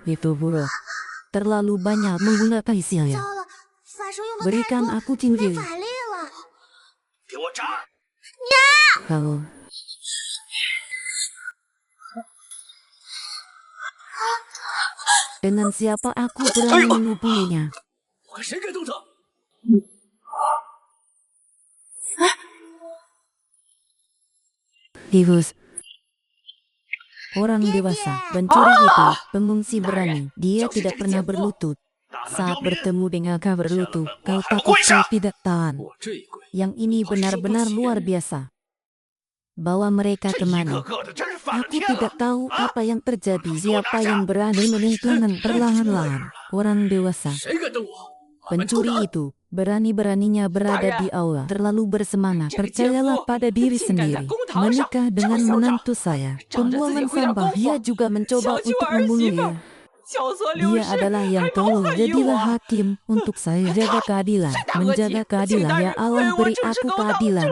Itu buruk. Terlalu banyak menggunakan isinya. Berikan aku cincin. Kau. Dengan siapa aku berani menghubunginya? Divus. Orang dewasa, pencuri itu, pengungsi berani. Dia tidak pernah berlutut. Saat bertemu dengan kau berlutut, kau takut kau tidak tahan. Yang ini benar-benar luar biasa. Bawa mereka kemana? Aku tidak tahu apa yang terjadi. Siapa yang berani menentukan perlahan-lahan? Orang dewasa. Pencuri itu berani-beraninya berada di aula. Terlalu bersemangat. Percayalah pada diri sendiri. Menikah dengan menantu saya. Pembuangan sampah. Dia juga mencoba untuk membunuhnya. Dia adalah yang tolong, jadilah hakim untuk saya jaga keadilan. Menjaga keadilan, ya Allah beri aku keadilan.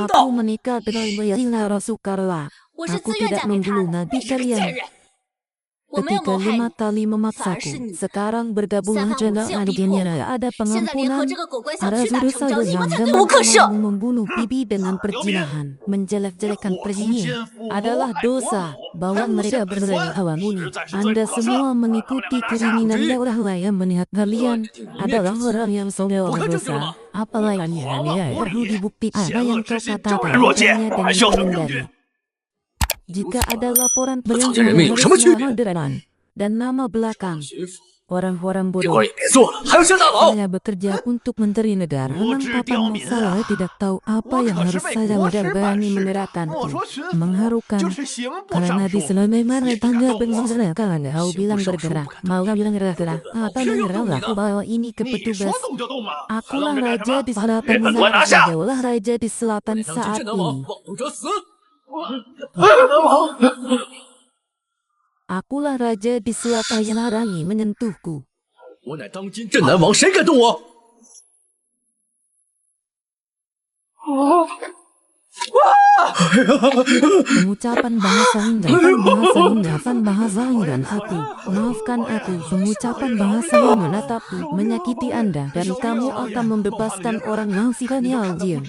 Aku menikah dengan Baginda Rasulullah. Aku tidak membunuh Nabi kalian. Ketika 5 kali memaksaku, sekarang bergabunglah dengan dunia. Ada pengampunan, ada dosa yang kamu membunuh bibi dengan perzinahan. Menjelek-jelekan perzinahan adalah dosa. Bawa mereka berhawa murni. Anda semua mengikuti keinginan orang yang melihat kalian adalah orang yang soleh dosa. Apalagi perlu dibuktikan apa yang kau katakan hanya dengan menghindari. Jika ada laporan beryang modern dan nama belakang orang-orang bodoh, saya bekerja untuk menteri negara. Memang papan saya tidak tahu apa yang harus saya lakukan. Berani menyerahkanku, mengharukan, karena di selama mana tangga bermasalah. Kalau kau bilang bergerak, mau bilang gerak-gerak, apa menyerah? Aku bawa ini ke petugas. Akulah raja di selatan, jauhlah raja di selatan saat ini. Akulah raja di selatan yang larangi menyentuhku. 我乃当今镇南王，谁敢动我？ Pengucapan bahasa Indah aku. Maafkan aku. Pengucapan bahasa yang menatapku menyakiti Anda dan kamu akan membebaskan orang yang sikapnya aljir.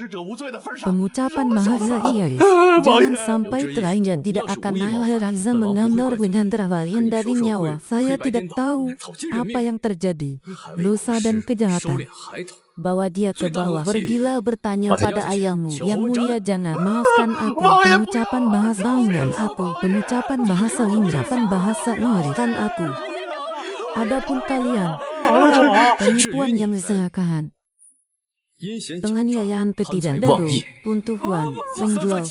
Pengucapan bahasa Inggris. Jangan sampai terakhir tidak akan Raza mengambil dengan terwalian dari nyawa. Saya tidak tahu apa yang terjadi. Dosa dan kejahatan. Bawa dia ke bawah. Pergilah bertanya pada ayahmu yang mulia, jangan. Maafkan aku. Pengucapan bahasa Inggris aku. Pengucapan bahasa Inggris kan aku. Adapun kalian, penipuan yang disangkakan, penganiayaan ketidakdaro, puntuhan, menjual,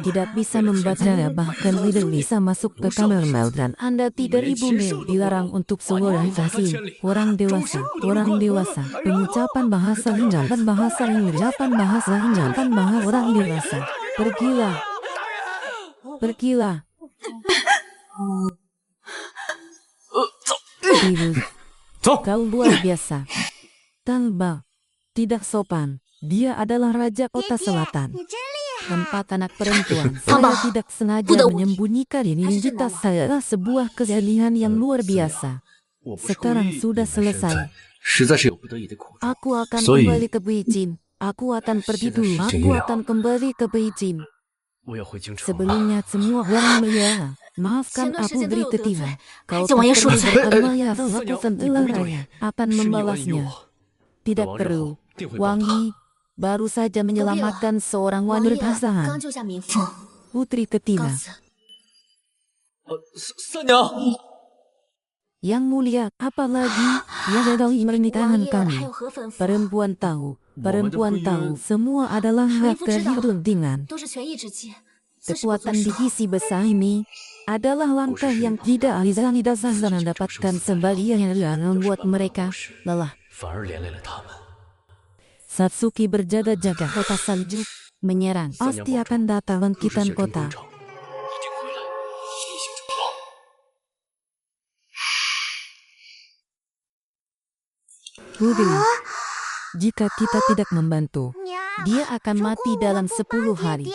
tidak bisa membaca, bahkan tidak bisa masuk ke kamar mel, dan Anda tidak ibu mel, dilarang untuk seorang fasil, orang dewasa, pengucapan bahasa Inggris, orang dewasa, pergilah. Kau luar biasa. Tanpa tidak sopan. Dia adalah raja kota selatan. 4 anak perempuan. Saya tidak sengaja menyembunyikan ini. Identitas saya sebuah kesalahan yang luar biasa. Sekarang sudah selesai. Aku akan kembali ke Beijing. Aku akan pergi dulu. Aku akan kembali ke Beijing. Sebelumnya semua orang melihat. Maafkan aku beri ketiga. Kau tak perlu berkata aku tentulah raya akan membalasnya. Tidak perlu. Wangi baru saja menyelamatkan seorang wanita pasangan. Putri ketiga. Yang mulia, apalagi yang sedang menikahkan kami. Perempuan tahu, semua adalah hak kehidupan. Kekuatan divisi besar ini adalah langkah yang tidak bisa mendapatkan sebagian yang membuat mereka lelah. Satsuki berjaga-jaga. Kota salju menyerang. Pasti akan datang bangkitan kota. Putri, jika kita tidak membantu, dia akan mati dalam 10 hari.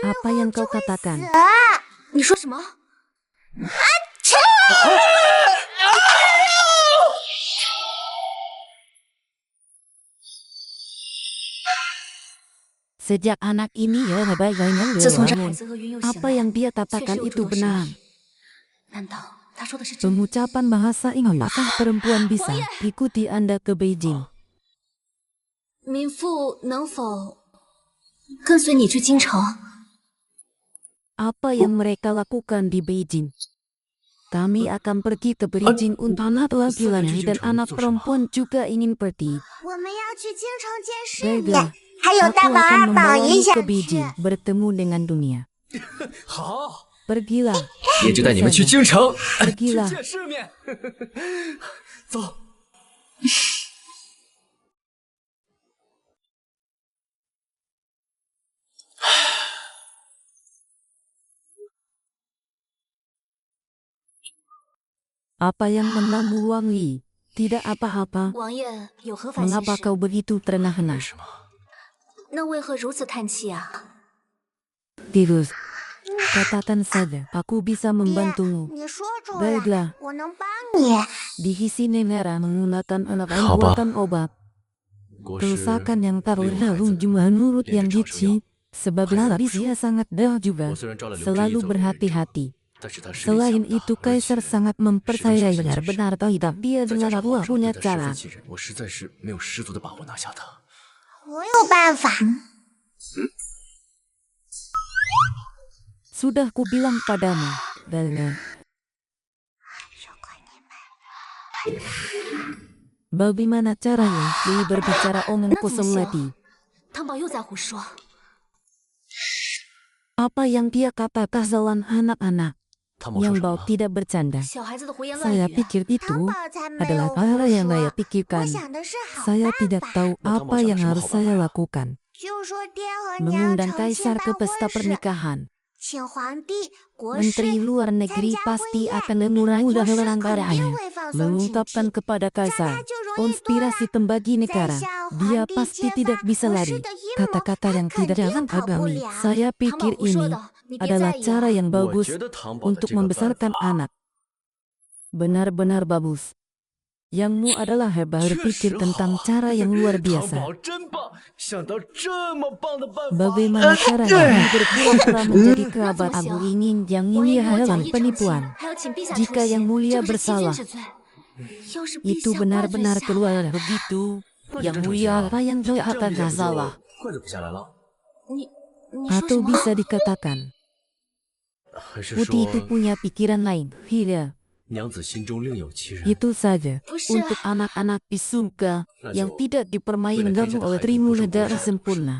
Apa yang kau katakan? Sejak anak ini banyak bangun. Apa yang dia katakan itu benar. Pengucapan bahasa Inggris. Apakah perempuan bisa ikuti Anda ke Beijing? Apa yang mereka lakukan di Beijing? Kami akan pergi ke Beijing untuk anak laki-laki dan anak perempuan juga ingin pergi. Baiklah, aku akan membawamu ke Beijing bertemu dengan dunia. Pergilah. 也就带你们去京城， Pergilah. 见世面。走。Apa yang menambu wangi? Tidak apa-apa. 王爷有何烦心 Mengapa 事？ kau begitu terengah-engah? 那为何如此叹气啊？ Tirus, katakan saja, aku bisa 爹， membantumu. 你说出来 Baiklah, 我能帮你。 di sini Nera menggunakan alat Apa? buatan obat. 国师 Kerusakan yang 利用孩 terlalu 子 jumlah nurut 炼 yang 制草药 dici, sebab Laris dia sangat dah juga, 我虽然招了刘知一 selalu 作为人质， berhati-hati. 但是他实力 Selain 强大 itu 而 Kaisar 且 sangat mempercayai benar-benar tidak dia 再加 dengan 上 aku 皇上 punya 对他十分 cara. 信任，我实在是没有十足的把握拿下他。 我有办法。 Sudah kubilang padamu, Belga. Bagaimana caranya Li berbicara omong kosong lagi? 汤宝又在胡说。 Apa yang dia kata kesalahan anak-anak 他们说 yang 什 bau 么？ tidak bercanda. 小孩子的胡言乱 Saya 语。 pikir 糖 itu 宝才没有 adalah 胡 hal yang 说 saya 我 pikirkan. 想的是好 Saya 办 tidak 法， tahu Nah, kamu apa macam yang apa harus hal saya bapak? lakukan. 就说爹和娘 Mengundang 成 Kaisar 亲 ke 办 pesta 婚事， pernikahan. 请皇帝、国师 Menteri luar 参 negeri 加婚 pasti 宴， akan mengurangi 国师 udah 肯 barangnya. 定会放松警 Mengungkapkan 惕， kepada 这样 Kaisar 他就容易多 konspirasi 了。 pembagi 再 negara. 向 Dia 皇帝 pasti 揭 tidak 发 bisa 国 lari. 师的阴谋， Kata-kata 他 yang 肯 tidak 定 akan 跑不 agami. 了。 Saya 汤宝 pikir 胡说 ini 的，你别在 adalah 意 cara 啊。 yang 我 bagus 觉得糖宝的 untuk 这个办 membesarkan 法 anak. Benar-benar bagus. Yangmu adalah hebat 确 berpikir 实好 tentang 啊。 cara yang luar 糖 biasa. 宝真棒，想到这么棒的办法。 Bagaimana caranya berpura-pura menjadi kerabat Nah, aku Mas ingin yang 王 ini 爷给我讲 adalah 义成亲， penipuan. 还要请陛下出 Jika 席， yang 这 mulia 不是欺 bersalah, 君之罪。要是 itu 陛下怪罪 benar-benar 下 keluar 来， begitu. 那就 Yang 真成亲 mulia 了 apa yang 这 jahat 样 akan 陛下不 salah. 就怪罪不下来了？你说什 Atau 么？ bisa dikatakan 还是 Putih 说 itu punya pikiran lain. Tidak, 娘子心中另有其人？ itu saja. 不是， Untuk anak-anak di surga Nah, yang Jo, tidak dipermainkan boleh oleh kerja Trimula tak darah ada sempurna.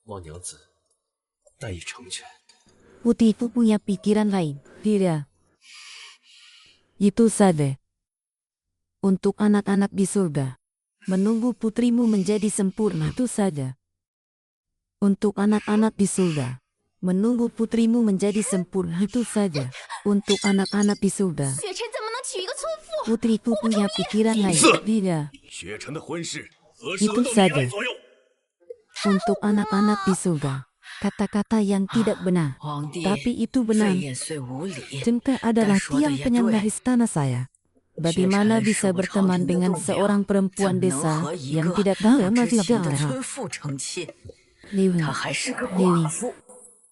望娘子代以成全。 Putih itu punya pikiran lain. Tidak. Itu saja. Untuk anak-anak di surga, menunggu putrimu menjadi sempurna itu saja. Untuk anak-anak di surga, menunggu putrimu menjadi sempurna itu saja. Untuk anak-anak di surga, 雪晨怎么能娶一个村妇？ putriku punya pikiran lain. Tidak. 雪城的婚事何 Itu 时轮到你 saja. 来左右？ Untuk anak-anak di surga, kata-kata yang tidak benar. 皇帝 Tapi itu benar. 飞燕虽无礼， Cengkeh adalah tiang penyangga istana saya. Bagaimana bisa berteman dengan seorang 怎 perempuan 么能 desa 和一 yang 个 tidak tahu 不 masih 知情的 ada? 村妇成亲？ Liwi, 她还是个 Liwi, 寡妇。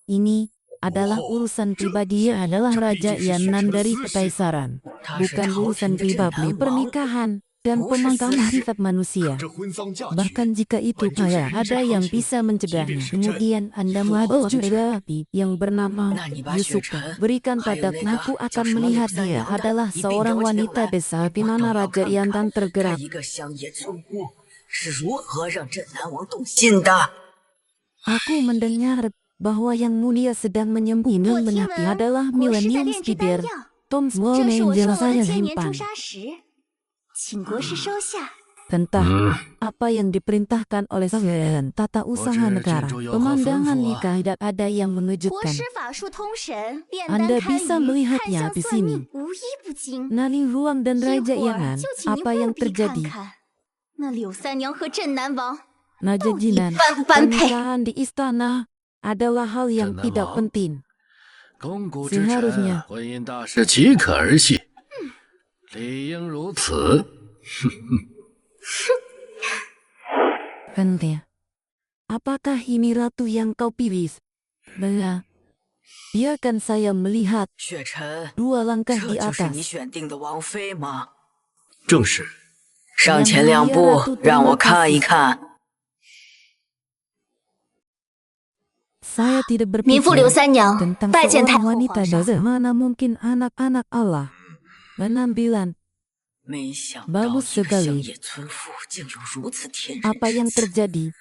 ini adalah urusan pribadi adalah Raja Yanan dari Kekaisaran. 她是 Bukan 朝 urusan 廷的镇 pribadi 南王， pernikahan dan pemangkaman harkat manusia. 这婚丧嫁娶， Bahkan jika itu kaya, ada yang bisa mencegahnya. Kemudian Anda menghadap juga yang bernama 那你把雪 Yusuka. 晨 Berikan 还有 pada 那 aku 个 akan 叫什么 melihat 柳三 dia 娘的 adalah 一并 seorang 邀请 wanita 来， desa 我 di 倒 mana 要 Raja 看 Yantan 看 tergerak. 她一个乡野村妇是如何让镇南王动心的。 Aku mendengar bahwa yang mulia sedang menyembunyikan menapi adalah 国师在 Millennium 炼制丹 Spider. 药， Tom 这 Small 是我 Angel 送我 saya 的千年 simpan. 朱砂石，请国师收下。 Tentang apa yang diperintahkan oleh Sang Tata Usaha Negara. Pemandangan nikah tidak ada yang 国 mengejutkan. 师法术通神，炼 Anda 丹堪 bisa 舆， melihatnya 看相 di 算 sini. 命，无一不精。 Nali Ruang dan 一 Raja 会儿 Yangan, 就请您 apa yang 务必看 terjadi? 看，那柳三娘和镇南王 Raja Jinan, 般不般配？ pernikahan di istana adalah hal yang Tenang, tidak Mam. penting. 肱骨之臣 Seharusnya 婚姻大事岂可儿戏？理应如此。 Henti. Apakah ini ratu yang kau pilih? Bella, biarkan saya melihat 雪晨， dua langkah 这 di 就是你 atas. 选定的王妃吗？正是。上前2步，让我看一看。 Saya tidak 民妇刘 berpikir 三娘 tentang 拜见太 seorang 后 wanita 皇上。 bagaimana mungkin anak-anak Allah. Penampilan 没想到 Bagus 一个乡 sekali. 野村妇竟有如此天 apa 人 yang 之姿。 terjadi?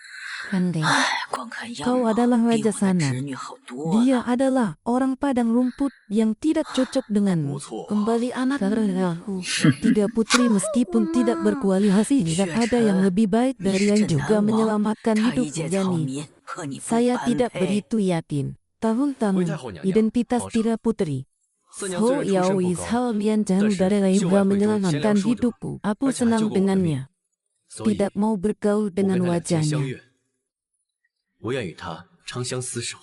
Henti. 光看样 Kau 貌， adalah 比 raja 我的 sana. 侄女好多 Dia 了。 adalah orang padang rumput yang tidak cocok denganmu. Kembali anak terlalu. Tidak putri meskipun tidak berkualifikasi. Tidak ada yang lebih baik dari yang 你是镇 juga 南王， menyelamatkan 他 hidup 一介草 Jani. 民，和你不 Saya 般 tidak 配。 begitu yakin. Tahun-tahun Wei Taihou Nyanyang, identitas Hao tidak putri. So yawi kalian jauh dari Libra menyelamatkan hidupku. Aku senang dengannya. Tidak mau bergaul dengan wajahnya. 我愿与他长相厮守。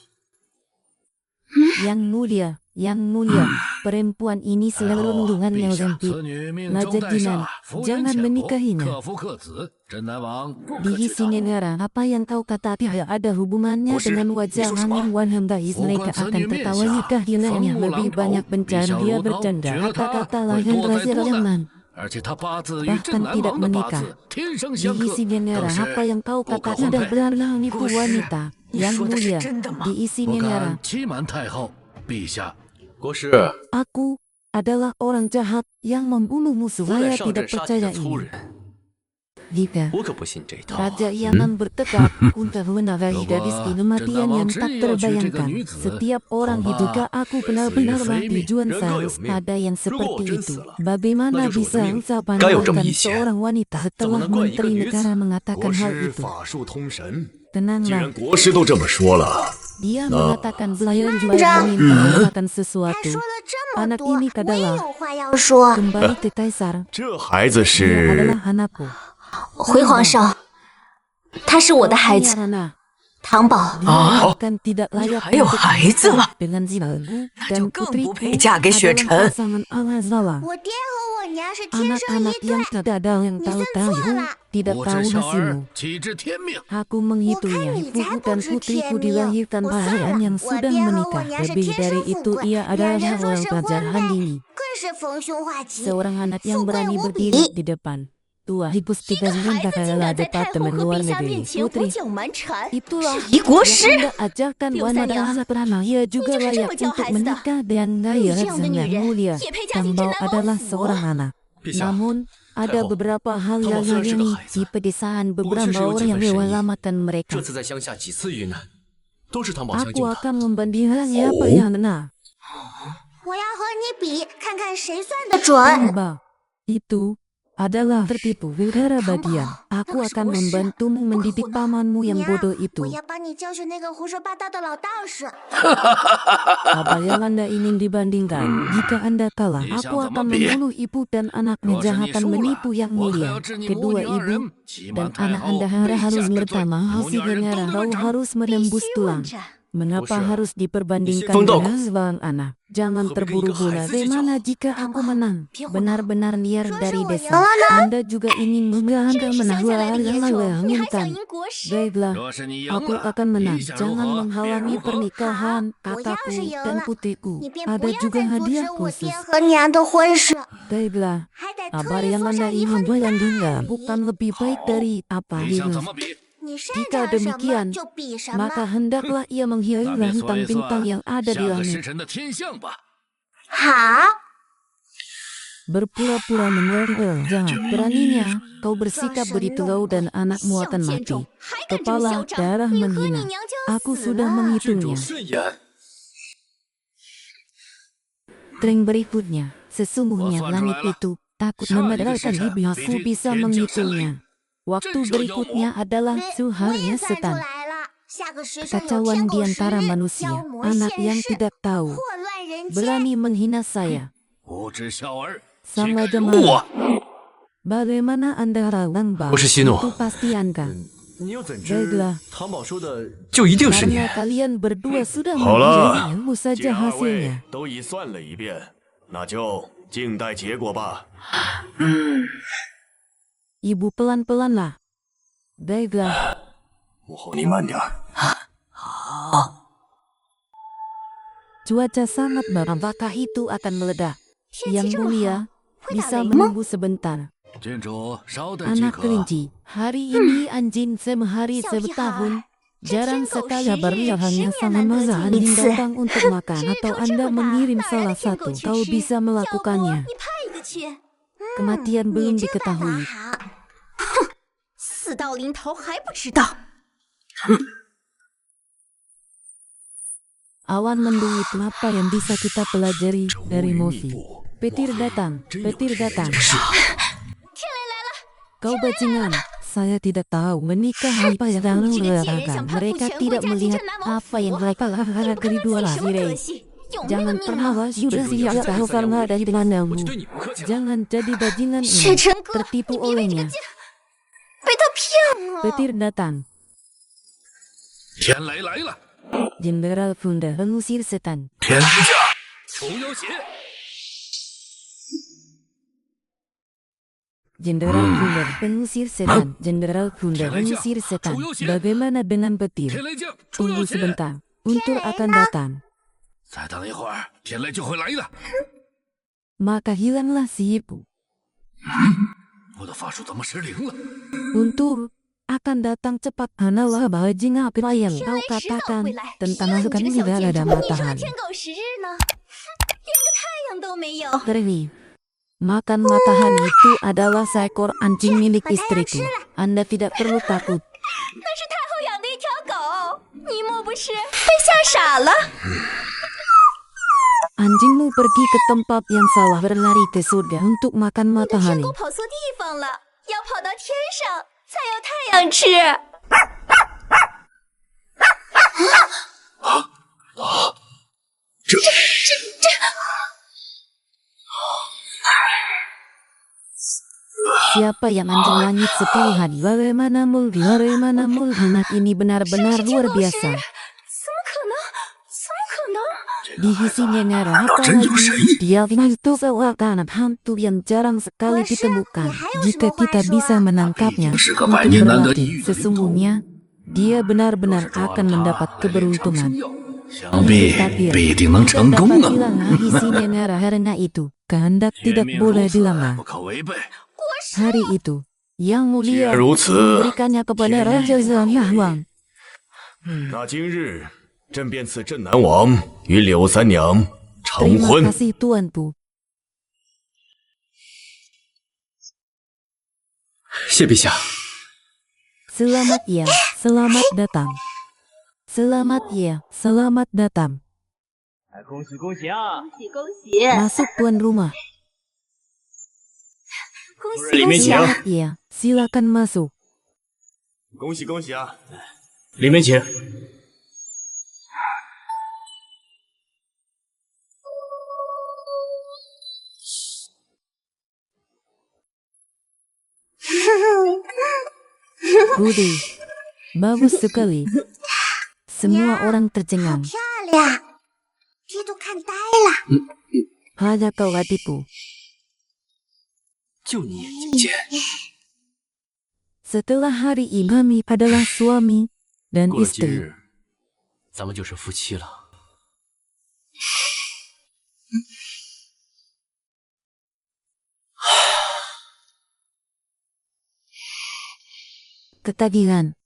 Yang mulia, perempuan ini selalu mendungannya sempit. 此女命 Raja 中在 Jinan, 上，夫人 jangan 浅薄， menikahinya. 克夫克子。镇南王不可 Di 取 sini negara, apa yang kau katakan ada hubungannya dengan wajah angin Wan Hembais mereka akan tertawa nikahilannya lebih banyak bencana dia bercanda kata-kata lain Raja Yaman. 而且他八字与镇 Bahkan 南 tidak 王的八 menikah. 字天生相 Di 克， sini negara, 更 apa 是 yang kau 不可 katakan 婚 sudah 配。 berlalu nipu wanita. Yang 说的是 mulia, 真的吗？ di sini 我 negara, 敢欺瞒太后，陛下。 国师， aku adalah orang jahat yang membunuh musuh. 我乃 Saya 上 tidak 阵杀敌 percaya 的粗 ini. 人， Jika 我可不信这一套。 Raja Yaman bertekad untuk menafkahi gadis kematian yang tak terbayangkan. Setiap orang diduga aku benar-benar mati juan harus ada yang seperti itu. Bagaimana bisa ucapan seorang wanita setelah menteri negara mengatakan 国 hal 师 itu? 法术通神，既 Tenanglah, 然国师都这么说了， dia mengatakan belayan juga meminta mengatakan 还 sesuatu. 说了这么 Anak 多， ini 我也 adalah 有话要说。 kembali ke Kaisar. 这孩子 Dia 是 adalah anakku. 回皇上，他是我的孩子 Rana. 唐宝。 Dia akan tidak layak 还有 untuk 孩子了， dengan Zilagu 那就 dan 更不 putriku 配嫁给雪 adalah 尘。 pasangan Al-Azala. 我爹和我娘是天生 Anak-anak 一对 yang，tidak ada yang tahu tahu, tidak 我 tahu 这小 nasibmu. 儿岂知天命？ Aku menghitungnya, Bukan, ibuku Nizam, dan puji putriku Tiemil. dilahirkan pasangan yang Usah, sudah Wadiah menikah. Hawanya Lebih dari setiap itu, sufukwe. ia adalah Biar orang dia pelajaran sefungguan dini. 更是逢凶化吉。 Seorang anak yang Fukwe berani Wubi. berdiri di depan. Tua Hibus 一个 tiga 孩子竟 adalah 敢在太后 departemen 和 luar 陛下 negeri. 面前胡 Putri, 搅蛮缠， itulah 质疑国师。 yang Anda ajarkan Liu Wan Sanyang, adalah pertama. Ia juga Ini layak cuma jauh untuk孩子的。 menikah dengan 你 gaya 这样的女 yang 人 mulia. 也配嫁进 Tambau 镇南 adalah 王府？ seorang anak. 陛下， Namun, ada Tahu, beberapa hal Tahu yang虽然是个 ini 孩子， di pedesaan 不过 beberapa 确实有几 orang yang 分神意。 menyelamatkan mereka. 这次在乡下几次遇难，都是唐宝相 Aku 救的。 akan membandingkannya apa yang benar. 我要和你比，看看谁算得准。 Tambah, itu adalah tertipu Wildara Badian. Aku akan membantumu mendidik pamanmu yang 娘 bodoh 我 itu. 要帮你教训那个胡说八道的老道士。 Apa yang Anda ingin dibandingkan? Jika Anda kalah, aku akan membunuh ibu dan anaknya. 若是 Jahat 你 dan 输了， menipu yang 我可 mulia. 要治你母 Kedua 女二 ibu 人欺 dan 瞒太 anak 后， Anda 立 harus 下之罪， bertama. 母女 Hasil 二人 negara 都得 kau 问斩。 harus 必 menembus 须 tulang. 问斩。 Mengapa Bos, harus diperbandingkan Feng Dao. dengan seorang anak? Jangan Kau bikin terburu-buru. ikan hai Bagaimana sejauh. jika aku menang? Biar aku Benar-benar liar Terus dari aku desa. yang Anda juga ingin menggahkan 真是乡 menahu 下来的 hal 野 yang 种， Anda 你还想 inginkan. 赢国师？ Baiklah, 若是你赢 aku 了， akan menang. 你想如 Jangan 何便 menghalangi 如何。 pernikahan 我要 kakakku 是赢 dan 了， putriku. 你便 Ada 不要 juga 再阻 hadiah 止我 khusus. 爹和娘的婚事， Baiklah, 还得 apa 特意 yang 附 Anda 上一 ingin 份 bayangkan 大礼。 bukan lebih baik dari apa 你想 itu. 怎么比？你擅 Jika 长什么 demikian, 就比什 maka 么。 hendaklah ia 咱 menghiasi 们算一 bintang-bintang 算 yang ada 下 di 个 langit. 时辰的天象吧。好， Berpura-pura mengeluarkan jahat. Beraninya kau bersikap begitu kau dan anakmu 小 akan 贱 mati. 种，还敢这么 Kepala 嚣张！ darah 你和你 menghina. 娘就要 Aku 死 sudah 了。 menghitungnya. 顺眼， Tren berikutnya, sesungguhnya Wah, langit Fadrila. itu takut Syah memedarkan itu hibi. Aku Syah. bisa Bidit menghitungnya. Waktu Jujur, berikutnya adalah 对，我 suharnya 也算出 setan. 来了。下个时辰有 Kekacauan 天 di 狗食 antara 欲， manusia. 妖魔 Anak 现 yang 世， tidak tahu. 祸乱人间。 Berani menghina saya. 无知小儿，岂 Sama 敢辱 jemaah. 我？ Bagaimana Anda ralang bah? 我是息怒。 Itu pasti Anda. 你又怎知 Baiklah. 唐宝说的就一定是你？ Karena kalian berdua sudah 好了 menghina ilmu 既 saja 然二位 hasilnya. 都已算了一遍，那就静待结果吧。 Ibu pelan-pelan lah. Baiklah. 母后，你慢点儿。 Cuaca sangat baik. Apakah itu akan meledak? 天气 Yang 这么好， mulia, 会打 bisa 雷吗？ menunggu sebentar. 郡主，稍等即 Anak 可。 kelinci, hari ini anjing semehari 小屁孩 setahun. 这 Jarang 天狗 sekali 食 kabarnya 日， hanya 10 sangat 年难得 masa 见一 anjing 次。 datang untuk makan 这 atau 头这 Anda 么大， mengirim 哪来 salah 的天狗 satu. 去 Kau 吃？ bisa 小国， melakukannya. 你派一个去。 Kematian 你 belum 这办法 diketahui. 好。死到临头还不知道？ Awan mendung itu apa yang bisa kita pelajari dari Mosi? Petir datang, petir datang. Kau bajingan, saya tidak tahu menikah apa yang dalam mereka. Mereka tidak melihat apa yang mereka lakukan dari dua 什么德 lahir. 行？ Jangan pernah sudah siap tahu karena dari denganmu. 对你不客气了。 Jangan jadi bajingan 雪 ini 城哥， tertipu 你别为这个 olehnya. 劲被他骗了。 Petir datang. 天雷来了， Jenderal Funda mengusir setan. 天之下，出有血。 Jenderal Funda mengusir setan. Jenderal Funda mengusir setan. Bagaimana dengan petir? 天雷降，出 Tunggu 有血。 sebentar. Untur akan datang. 再等一会儿，天雷就会来的。 Maka hilanglah si ibu. 我的法术怎么失灵了？ Untur akan datang cepat. Hanalah bajingan yang kau katakan tentang masukan tidak ada 你说 matahari. 天狗食日呢？连个太阳都没有。 Terwi. Makan matahari itu adalah seekor anjing milik istriku. Anda tidak perlu takut. 那是太后养的一条狗，你莫不是被吓傻了？ Anjingmu pergi ke tempat yang salah berlari ke surga untuk makan 你的天 matahari. 狗跑错地方了，要跑到天上才有太阳吃。 Siapa yang anjing langit 10 hari? Bagaimana anak ini benar-benar luar biasa. 怎么可能？怎么可能？ Di sisinya ngarah apalagi dia itu seakan hantu yang jarang sekali ditemukan. Jika kita bisa menangkapnya untuk berlatih, sesungguhnya dia benar-benar akan mendapat keberuntungan. 想必必定能成功啊！ Isinya ngarah karena itu kehendak tidak boleh dilanggar. 不可违背。 Hari itu yang mulia 如此， memberikannya kepada Raja Zanyahwang. 那今日朕便赐镇南王与柳三娘成 Terima 婚。 kasih tuanku. 谢陛下， Selamat ya, selamat datang. Selamat ya, selamat datang. 恭喜恭喜啊！ Masuk tuan rumah. 恭喜 里面请， Selamat ya, silakan masuk. 恭喜恭喜啊！ 里面请。 Budi, bagus sekali. Semua orang tercengang. 漂亮，这都看呆了。 Hanya kau hatiku. 就你眼睛尖， Setelah hari ini adalah suami dan 过了今 istri. 日，咱们就是夫妻了。 Ketagihan.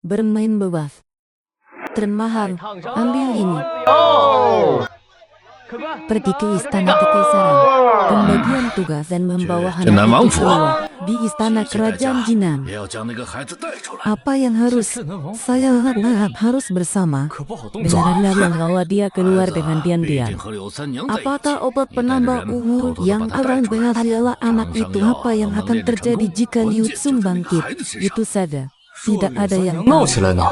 Bermain bebas. Termahal. Ambil ini. Pergi ke istana kekaisaran. Pembagian tugas dan membawa anak itu keluar di istana kerajaan Jinan. 也要将那个孩子带出来。 Apa yang harus saya lakukan harus bersama 可不好动作。 dengan bawa dia keluar 孩子 dengan 必 diam-diam. 定和柳三娘在一起。 Apakah obat penambah umur yang akan benar adalah anak itu? Apa yang akan terjadi jika Liu Xun bangkit? Itu saja. Tidak ada yang 闹 tahu. 起来呢？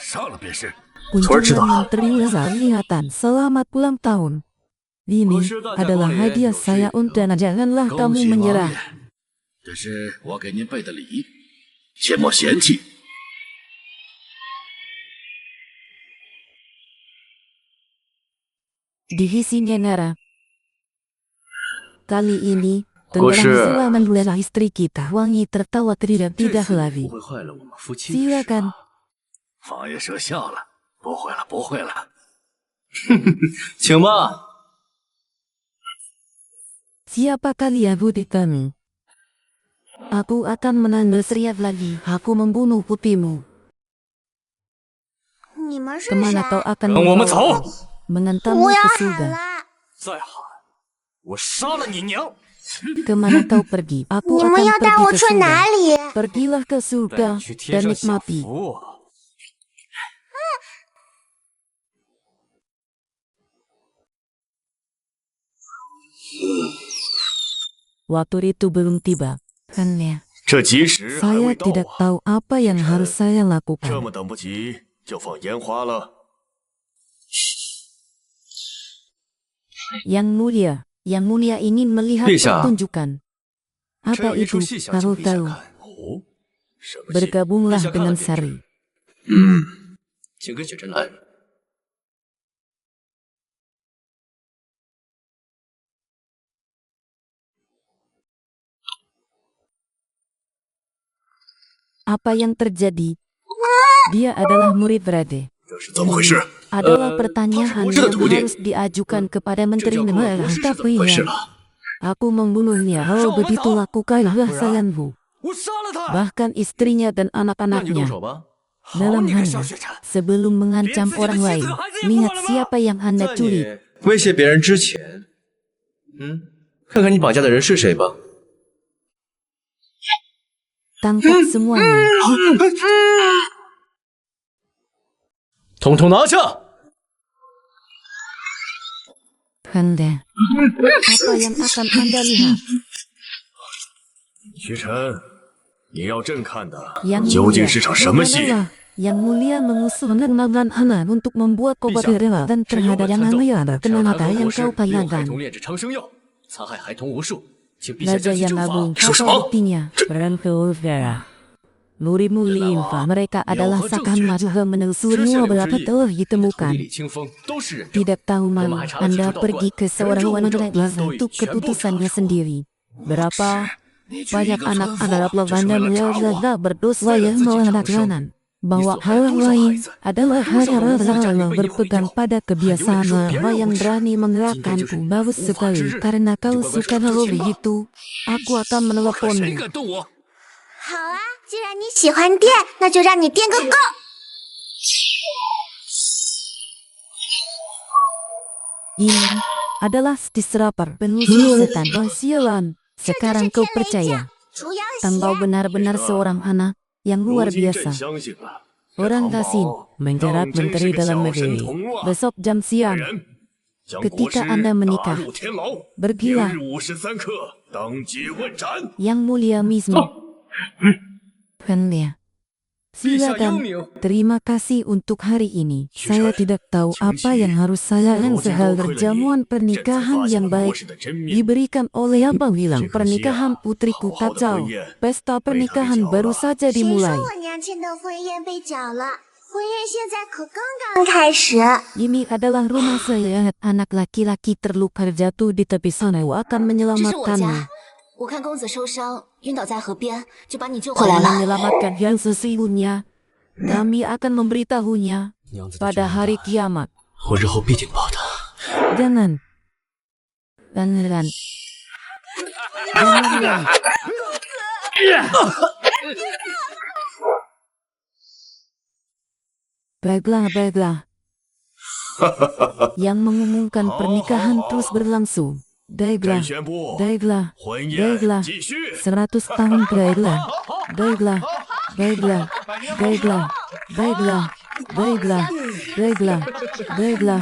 上了便是。 Kunjungan menteri ingatan selamat ulang tahun. Ini adalah hadiah saya untuk Anda. Janganlah 恭 kamu 喜王 menyerah. 爷，这是我给您备的礼，切莫嫌弃。 Divisinya Nara. Kali ini, Gua tenggelam selama istri kita. Wangi tertawa tidak lagi. 不会坏了我们夫妻。 Silakan. 王爷说笑了，不会了，不会了。请吧。 Siapa kalian putih kami? Aku akan menanda seriap lagi. Aku membunuh putihmu. 你们是 Kemana 谁？ kau akan 让我们 membawa 走。 mengantarmu 不要 ke 喊 surga. 了！ 再喊，我杀了你娘！ Kemana kau pergi? Aku 你们 akan 要带 pergi 我 ke 去 surga. 哪里？ Pergilah ke 带 surga 你去天 dan 上享 nikmati. 福啊！ Waktu itu belum tiba. Hanya 这吉时还 saya 未到 tidak 啊！ tahu apa yang harus saya 这 lakukan. 么等不及就放烟花了。Yang Mulia ingin melihat 陛下， pertunjukan. 臣 Apa 有一出 itu? 戏想请 Harus 陛下 tahu. 看。哦，什么戏？ Bergabunglah 陛下看了 dengan 便知。 Sari. 请跟雪珍来。 Apa yang terjadi? Dia adalah murid Rade. 这是怎么回事？ Adalah pertanyaan Pas yang Budi. harus diajukan kepada Menteri 这叫 Negara. 国事是怎 Tapi 么回事 ya, 了？ aku membunuhnya. Oh, begitu lakukanlah sayangmu. 我杀了他！ Bahkan istrinya dan 那你就动 anak-anaknya. 手吧。 Dalam 你个 Anda, 小雪蝉！ sebelum mengancam orang lain, lihat siapa yang Anda 在 culik. 你威胁别人之前，看看你绑架的人是谁吧。 Tangkap semuanya. 统统拿下！ Anda, apa yang akan Anda lihat? 徐晨，你要朕看的 Yang 究竟 mulia, 是场什么戏？ adalah Yang Mulia mengusul Nagnagan Hana untuk membuat obat rela dan terhadap yang Mulia kenapa yang kau 用孩 tanyakan. 童炼制长生药，残害孩童无数，请陛下 Raja 将其 yang 重罚。 agung, 说什 apa 么？ buktinya? Berangkul Vera. Murid-murid infak mereka adalah sakan maju menelusuri beberapa telah 地 ditemukan. 理清风都是人。 Tidak tahu malu, Anda pergi ke seorang wanita untuk keputusannya sendiri. Berapa banyak anak adalah Anda melihat berdosa yang melanggar bahwa hal lain adalah hanya rela berpegang pada kebiasaan yang berani menggerakkanku. Bagus sekali, karena kau suka lebih itu, aku akan 谁 meneleponmu. 敢动我？ 好啊，既然你喜欢电，那就让你电个够。 Ini adalah diseraper penulis setan sialan. Sekarang kau percaya, 除妖 Tambau 邪， benar-benar seorang anak yang 如 luar 今朕 biasa. 相信了。 Orang 这 Dasin 唐宝 menjerat 当真是 Menteri 个 Dalam 小神 Negeri. 童啊！ Besok jam 来 siang, 人，将 Ketika 国师 Anda 打 menikah, 入天牢， pergilah 明日53刻当街问斩。 Yang Mulia mismo. Penlia. 陛下英 Silakan. 明， Terima kasih untuk hari ini. Saya tidak tahu apa yang harus saya lakukan jamuan pernikahan yang baik diberikan oleh Abang bilang pernikahan putriku kacau. Pesta pernikahan baru saja 谁说 dimulai. 我娘亲的婚宴被搅了？婚宴现在可刚刚开始。 Ini adalah rumah saya. Anak laki-laki terluka jatuh di tepi sana. Aku akan 这是我 menyelamatkanmu. 家。我看公子受伤，晕倒在河边，就把你救回来 Kami 了。 menyelamatkan yang sesungguhnya. Kami akan memberitahunya 娘子的 pada 决 hari 定， kiamat. 我日后必定报答。 Jangan. Jangan. Jangan. Baiklah. Yang mengumumkan pernikahan terus berlangsung. 朕 Baiklah. 宣布， Baiklah. 婚宴 Baiklah. 继续。 100 tahun baiklah. Baiklah. Baiklah. Baiklah. Baiklah. Baiklah. Baiklah. Baiklah.